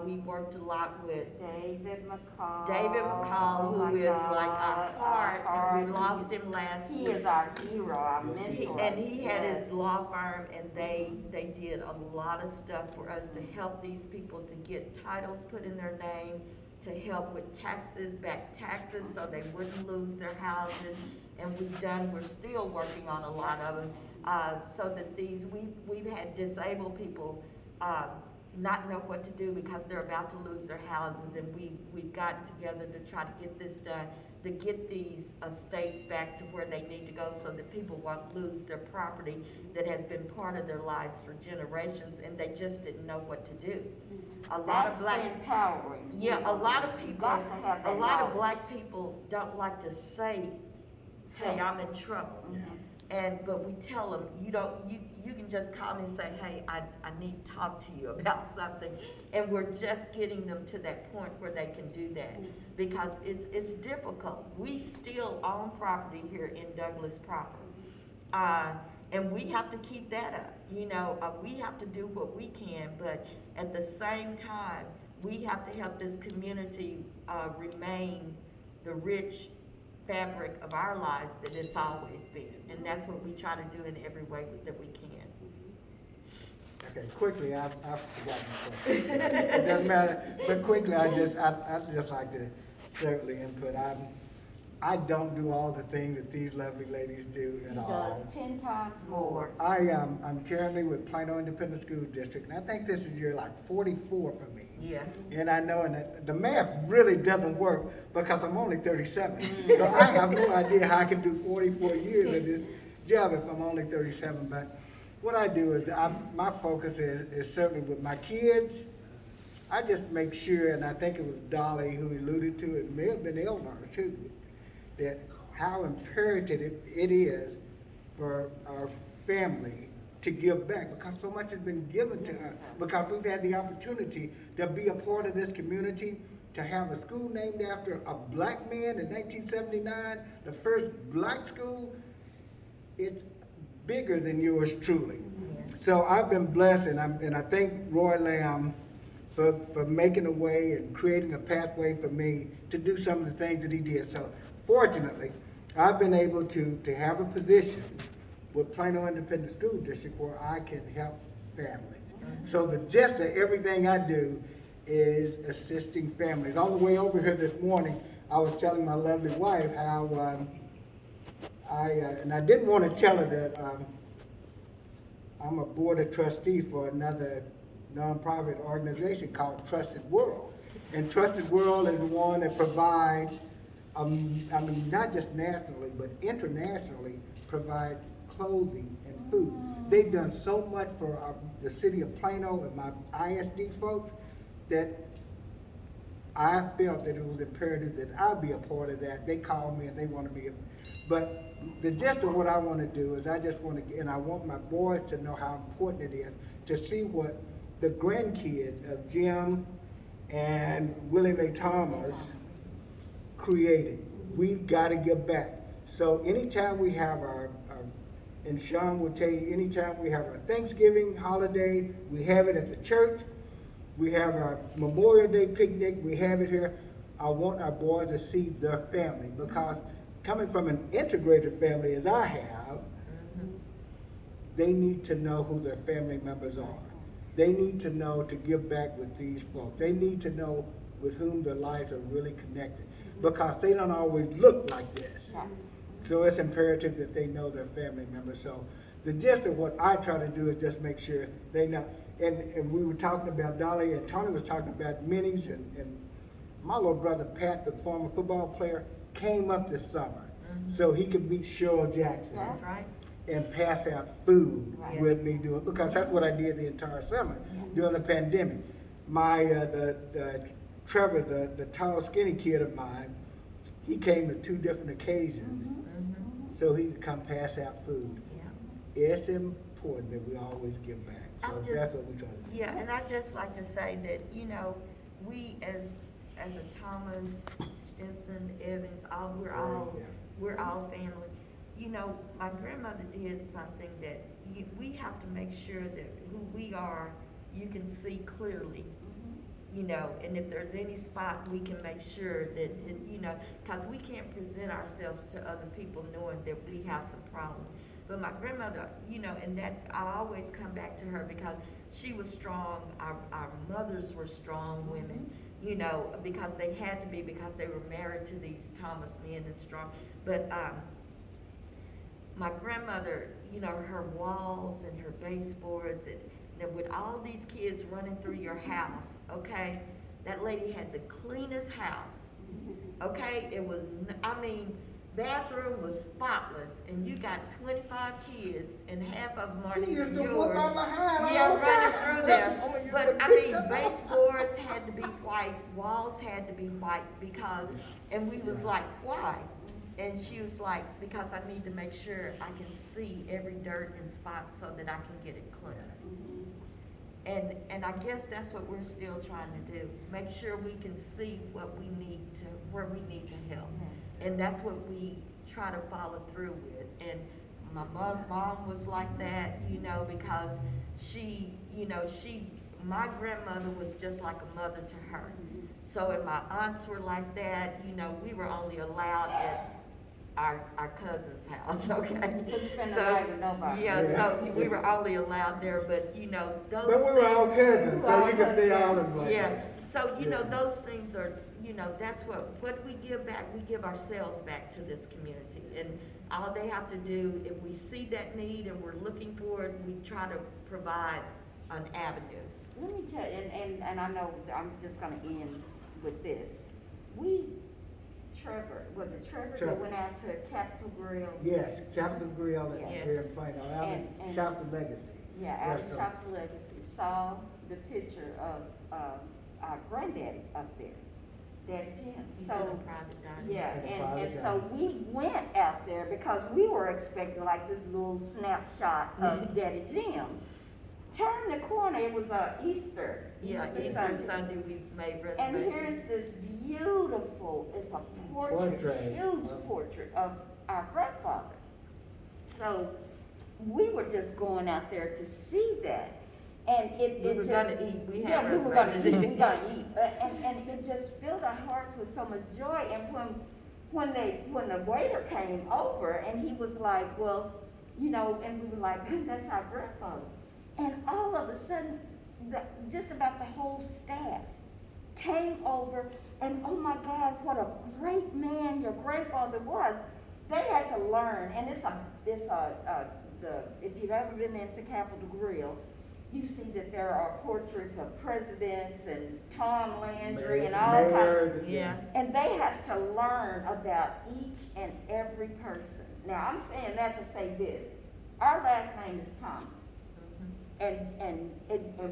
We worked a lot with David McCall. Who is like our heart, and we lost him last He week. is our hero, our Yes, he mentor. And he had Yes. his law firm, and they did a lot of stuff for us to help these people to get titles put in their name, to help with back taxes, so they wouldn't lose their houses. And we're still working on a lot of them, so that we've had disabled people, not know what to do because they're about to lose their houses, and we've gotten together to try to get this done, to get these estates back to where they need to go so that people won't lose their property that has been part of their lives for generations, and they just didn't know what to do. A lot of black, empowering. yeah, a lot of You people, got to have a that lot of knowledge. black people don't like to say, hey, I'm in trouble. But we tell them, you can just call me and say, hey, I need to talk to you about something. And we're just getting them to that point where they can do that, because it's difficult. We still own property here in Douglas proper. And we have to keep that up, you know, we have to do what we can, but at the same time, we have to help this community, remain the rich fabric of our lives that it's always been. And that's what we try to do in every way that we can. Okay, quickly, I've forgotten the question. It doesn't matter, but quickly, I'd just like to certainly input. I don't do all the things that these lovely ladies do He at all. does 10 times more. I'm currently with Plano Independent School District, and I think this is year like 44 for me. Yeah. And I know, and the math really doesn't work because I'm only 37. So I have no idea how I can do 44 years of this job if I'm only 37. But what I do is, my focus is certainly with my kids. I just make sure, and I think it was Dolly who alluded to it, may have been Elmer too, that how imperative it is for our family to give back, because so much has been given to us, because we've had the opportunity to be a part of this community, to have a school named after a black man in 1979, the first black school. It's bigger than yours truly. So I've been blessed, and I thank Roy Lamb for making a way and creating a pathway for me to do some of the things that he did. So fortunately, I've been able to have a position with Plano Independent School District where I can help families. So the gist of everything I do is assisting families. On the way over here this morning, I was telling my lovely wife how and I didn't want to tell her that I'm a board of trustees for another nonprofit organization called Trusted World. And Trusted World is the one that provides, not just nationally, but internationally, provide clothing and food. They've done so much for the city of Plano and my ISD folks that I felt that it was imperative that I be a part of that. They called me and they wanted me. But the gist of what I want to do is I just want to, and I want my boys to know how important it is to see what the grandkids of Jim and Willie Mae Thomas created. We've got to give back. So anytime we have and Sean will tell you, anytime we have our Thanksgiving holiday, we have it at the church. We have our Memorial Day picnic, we have it here. I want our boys to see their family, because coming from an integrated family as I have, they need to know who their family members are. They need to know to give back with these folks. They need to know with whom their lives are really connected. because they don't always look like this. Right. So it's imperative that they know their family members. So the gist of what I try to do is just make sure they know. And we were talking about Dolly, and Toni was talking about Minnie's, and my little brother Pat, the former football player, came up this summer so he could meet Cheryl Jackson Yeah. That's right. and pass out food Right. with me because that's what I did the entire summer during the pandemic. My the Trevor, the tall skinny kid of mine, he came to 2 different occasions so he could come pass out food. Yeah. It's important that we always give back. So I'm just- that's what we try to do. Yeah, and I'd just like to say that, you know, we as a Thomas, Stimson, Evans, Yeah. we're all family. You know, my grandmother did something that we have to make sure that who we are, you can see clearly. You know, and if there's any spot, we can make sure that, you know, because we can't present ourselves to other people knowing that we have some problems. But my grandmother, you know, and that I always come back to her because she was strong. Our mothers were strong women, you know, because they had to be because they were married to these Thomas men and strong. But my grandmother, you know, her walls and her baseboards and with all these kids running through your house, okay, that lady had the cleanest house, okay? It was, I mean, bathroom was spotless, and you got 25 kids, and half of them aren't She even used to yours. whoop out my hand Yeah, all the running time. through there. Oh, you But could I beat mean, them up. baseboards had to be white, walls had to be white because, and we was like, why? And she was like, because I need to make sure I can see every dirt and spot so that I can get it clean. And I guess that's what we're still trying to do, make sure we can see what we need to, where we need to help. And that's what we try to follow through with. And my mom was like that, you know, because she, you know, my grandmother was just like a mother to her. So, and my aunts were like that, you know, we were only allowed at our cousin's house, okay? Couldn't spend the So, night with nobody. Yeah, Yeah. so we were only allowed there, but, you know, those But we were all things- cousins, so you can stay all in one. Yeah, so, you know, Yeah. those things are, you know, that's what we give back, we give ourselves back to this community. And all they have to do, if we see that need and we're looking for it, we try to provide an avenue. Let me tell you, and I know I'm just gonna end with this. Trevor, was it Trevor Trevor. that went out to Capitol Grill? Yes, Capitol Grill Yes. here in Plano, out in And- South of Legacy. Yeah, out of Restaurant. Shops of Legacy, saw the picture of, our granddaddy up there, Daddy Jim. He So, did a private dining. yeah, And and private so we went out there because we were expecting like this little snapshot of Daddy Jim. Turn the corner, it was Easter. Yeah, Easter Sunday, we made And reservations. here's this beautiful, it's a Portrait. huge portrait of our grandfather. So we were just going out there to see that. And it We were just. gonna eat. We had Yeah, we were gonna eat, reservations. we gonna eat. And it just filled our hearts with so much joy. And when the waiter came over and he was like, well, you know, and we were like, that's our grandfather. And all of a sudden, just about the whole staff came over, and oh my God, what a great man your grandfather was. They had to learn, and if you've ever been into Capitol Grill, you see that there are portraits of presidents and Tom Landry and all kinds. Mayors and- Yeah. And they have to learn about each and every person. Now, I'm saying that to say this, our last name is Thomas. And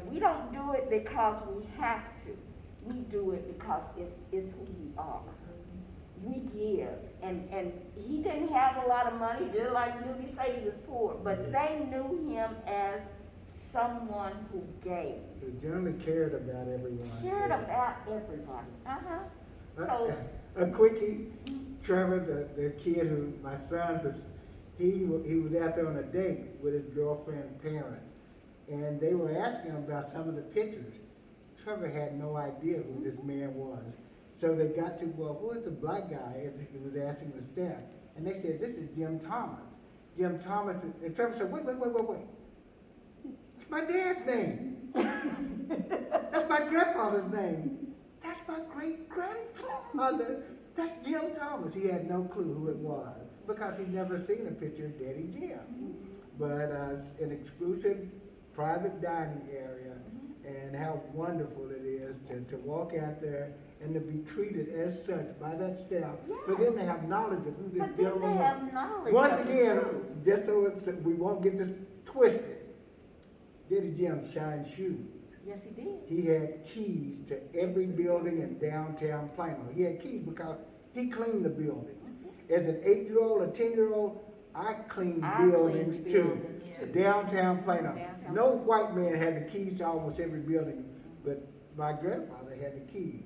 we don't do it because we have to. We do it because it's who we are. We give, and he didn't have a lot of money, just like Newbie say he was poor, but Yeah. they knew him as someone who gave, Who generally cared about everyone. cared too. about everybody. So, A quickie, Trevor, the kid who, my son, he was out there on a date with his girlfriend's parents. And they were asking him about some of the pictures. Trevor had no idea who this man was. So they got to, well, who is the black guy? As he was asking the staff. And they said, this is Jim Thomas. Jim Thomas, and Trevor said, wait. That's my dad's name. That's my grandfather's name. That's my great grandfather. that's Jim Thomas. He had no clue who it was because he'd never seen a picture of Daddy Jim. But an exclusive private dining area, and how wonderful it is to walk out there and to be treated as such by that staff, for them to have knowledge of who this But then gentleman they was. have knowledge Once of the again, truth. just so we won't get this twisted, Daddy Jim shined shoes. Yes, he did. He had keys to every building in downtown Plano. He had keys because he cleaned the buildings. As an 8-year-old, a 10-year-old, I cleaned buildings too. Downtown Plano. Downtown. No white man had the keys to almost every building, but my grandfather had the keys.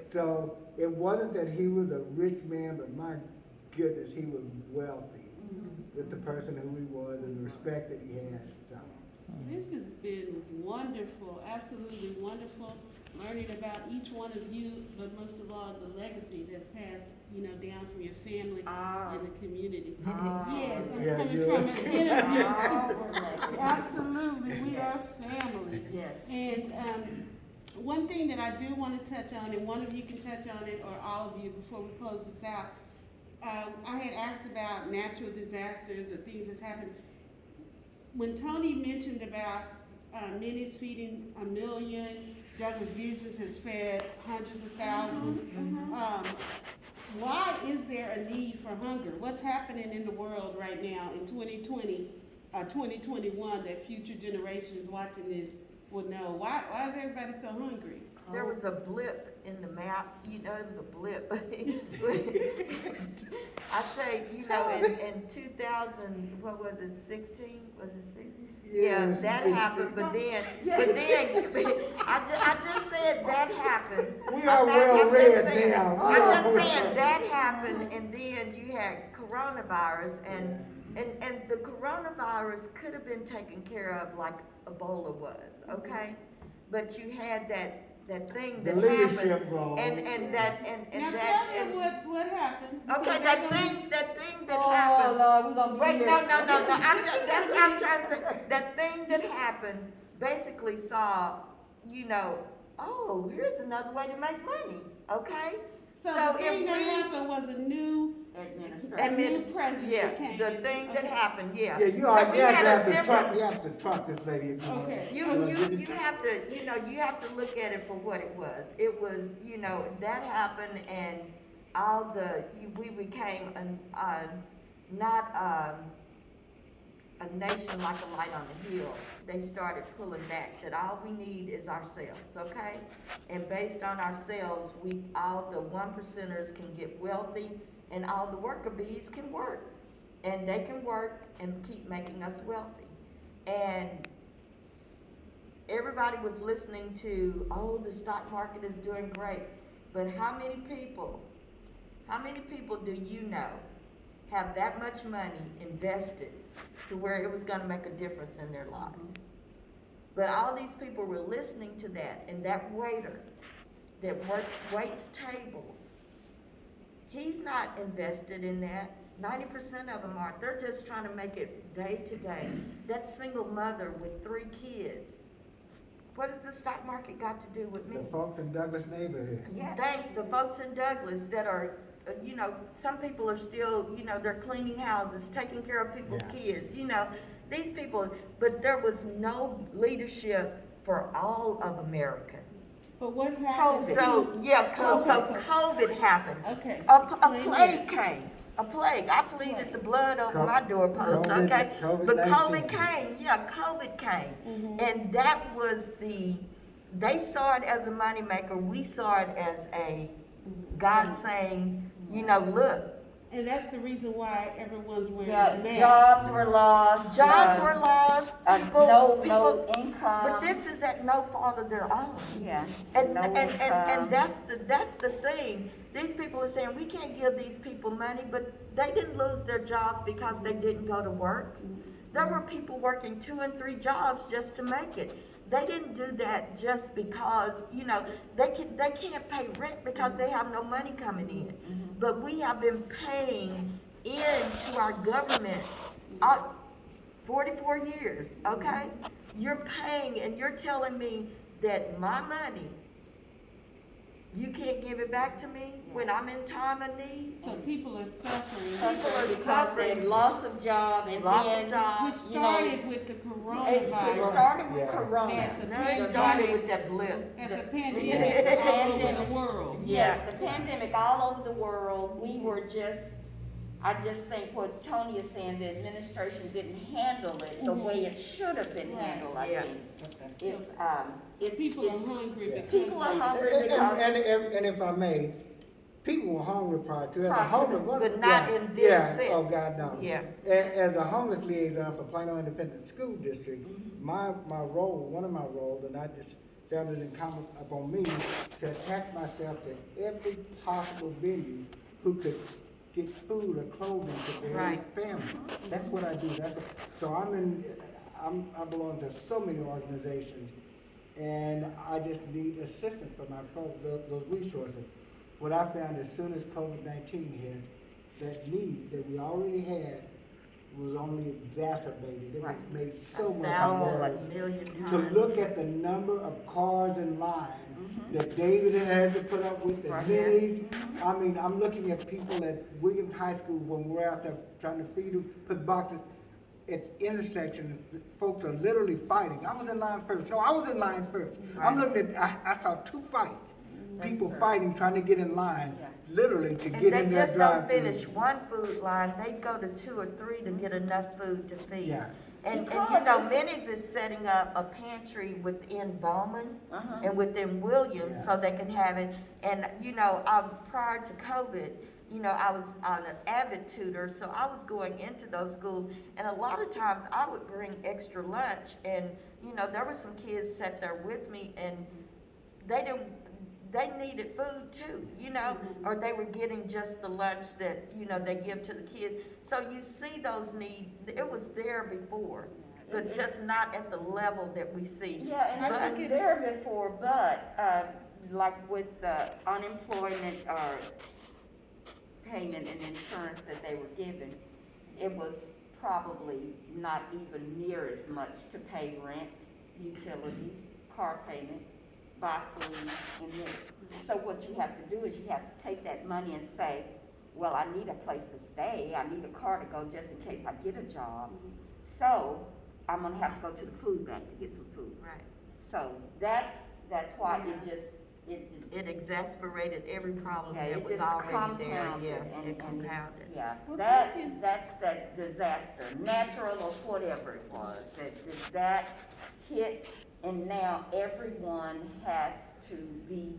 So it wasn't that he was a rich man, but my goodness, he was wealthy with the person who he was and the respect that he had. So. This has been wonderful, absolutely wonderful, learning about each one of you, but most of all, the legacy that's passed, down from your family and the community. Yes, I'm Yeah, coming you from are. an interview. Legacy. Absolutely, we are family. Yes. And one thing that I do want to touch on, and one of you can touch on it, or all of you, before we close this out. I had asked about natural disasters or things that's happened. When Toni mentioned about Minnie's feeding 1 million, Douglas Business has fed hundreds of thousands. Why is there a need for hunger? What's happening in the world right now in 2020, 2021 that future generations watching this will know? Why is everybody so hungry? There was a blip in the map, it was a blip. I say, in 2000, what was it, 16? Was it 16? Yeah, Yes, that 16. happened, but then, I just said that happened. We are I'm well just read saying- now. I'm just saying that happened, and then you had coronavirus, and the coronavirus could have been taken care of like Ebola was, okay? But you had that thing The that leadership happened, role. and that, Now that, tell me what happened. okay, Because that they're thing that Oh, happened. Lord, we're gonna be Wait, here. no, that's what I'm trying to say. That thing that happened basically saw, oh, here's another way to make money, okay? So the thing that happened was a new president came the in. thing that Okay. happened, yeah. Yeah, you So are. we You have had to a have to different- trump. You have to trump this lady. If you want. Okay. You have to, you have to look at it for what it was. It was, that happened, and we became not a nation like a light on the hill. They started pulling back, that all we need is ourselves, okay? And based on ourselves, all the 1%ers can get wealthy, and all the worker bees can work. And they can work and keep making us wealthy. And everybody was listening to, oh, the stock market is doing great. But how many people do you know have that much money invested to where it was gonna make a difference in their lives? But all these people were listening to that, and that waiter that waits tables, he's not invested in that. 90% of them aren't. They're just trying to make it day to day. That single mother with 3 kids, what has the stock market got to do with me? The folks in Douglas neighborhood. Thank the folks in Douglas that are, some people are still, they're cleaning houses, taking care of people's kids, these people, but there was no leadership for all of America. But what happened? COVID happened. Okay. A explain plague that. came. A plague. I pleaded the blood over my doorpost, COVID- okay? But COVID-19. COVID came. And that was they saw it as a moneymaker. We saw it as a God saying, look. And that's the reason why everyone's wearing Yeah, masks. jobs were lost. Jobs were lost. No income. But this is at no fault of their own. Yeah. And no and income. that's the thing. These people are saying we can't give these people money, but they didn't lose their jobs because they didn't go to work. There were people working 2 and 3 jobs just to make it. They didn't do that just because, they can't pay rent because they have no money coming in. But we have been paying into our government 44 years, okay? You're paying, and you're telling me that my money You can't give it back to me when I'm in time of need? So people are suffering. People are Because suffering they loss of job and lost a then, job. Which you know, started with the it coronavirus. started with Yeah. Corona. That's a No, it started with that blip. As a The- pandemic all over Pandemic. the world. Yes, the pandemic all over the world, we were just, I just think what Toni is saying, the administration didn't handle it the way it should have been Right. handled, I Yeah. think. It's, People are hungry Yeah. because. people are hungry And, because. and if I may, people were hungry prior to, as a Prior to homeless. that, what- but not yeah, in this yeah, sense. oh, God, no. Yeah. As a homeless liaison for Plano Independent School District, my role, one of my roles, and I just felt it incumbent upon me to attach myself to every possible venue who could get food or clothing to their Right. families. That's what I do. So I belong to so many organizations, and I just need assistance from my folks, those resources. What I found as soon as COVID-19 hit, that need that we already had was only exacerbated. It was Right. made so much Thousands, worse. million To times. look at the number of cars in line that David had to put up with, the Right. Minnies. I mean, I'm looking at people at Williams High School when we're out there trying to feed them, put boxes at intersections. Folks are literally fighting. I was in line first. No, I was in line first. I'm Right. looking at, I saw two fights. That's People correct. fighting, trying to get in line, Yeah. literally to And get they in their just don't drive-through. finish one food line, they go to 2 or 3 to get enough food to feed. Yeah. And Because you know, it's- Minnie's is setting up a pantry within Bowman Uh-huh. and within Williams, Yeah. so they can have it. And, you know, prior to COVID, you know, I was an avid tutor, so I was going into those schools, and a lot of times I would bring extra lunch, and, you know, there were some kids sat there with me, and they needed food too, you know, or they were getting just the lunch that, you know, they give to the kids. So you see those needs, it was there before, but just not at the level that we see. Yeah, and I it was think there before, but, like with the unemployment or payment and insurance that they were given, it was probably not even near as much to pay rent, utilities, car payment, buy food, and this. So what you have to do is you have to take that money and say, well, I need a place to stay, I need a car to go just in case I get a job. So I'm gonna have to go to the food bank to get some food. Right. So that's why It exasperated every problem yeah, that it was just already there, compounded yeah, and it compounded. yeah, Well, thank you. that's that disaster, natural or whatever it was, that hit, and now everyone has to be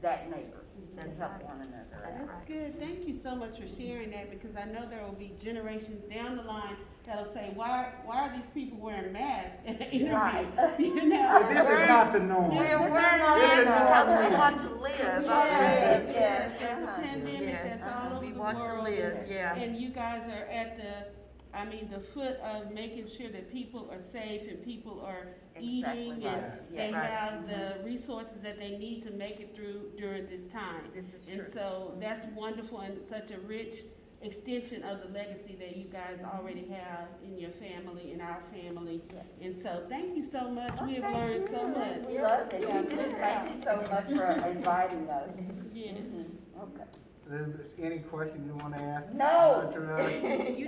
that neighbor to That's help right. one another That's out. That's good. Thank you so much for sharing that, because I know there will be generations down the line that'll say, why are these people wearing masks in an interview? Right. You know? But this is not the norm. We're This is wearing not masks the norm. because we want to live. Yes, Yes, yes, there's a uh-huh. pandemic Yes, that's all over we the want to world. live, yeah. And you guys are at the foot of making sure that people are safe and people are Exactly eating right. and Yes. they Right. have the resources that they need to make it through during this time. This is And true. so that's wonderful and such a rich extension of the legacy that you guys already have in your family, in our family. Yes. And so thank you so much. We have Thank learned you. so much. We love it. Yeah. Thank you so much for inviting us. Yes. Okay. Elizabeth, any questions you want to ask? No. Dr. Rush?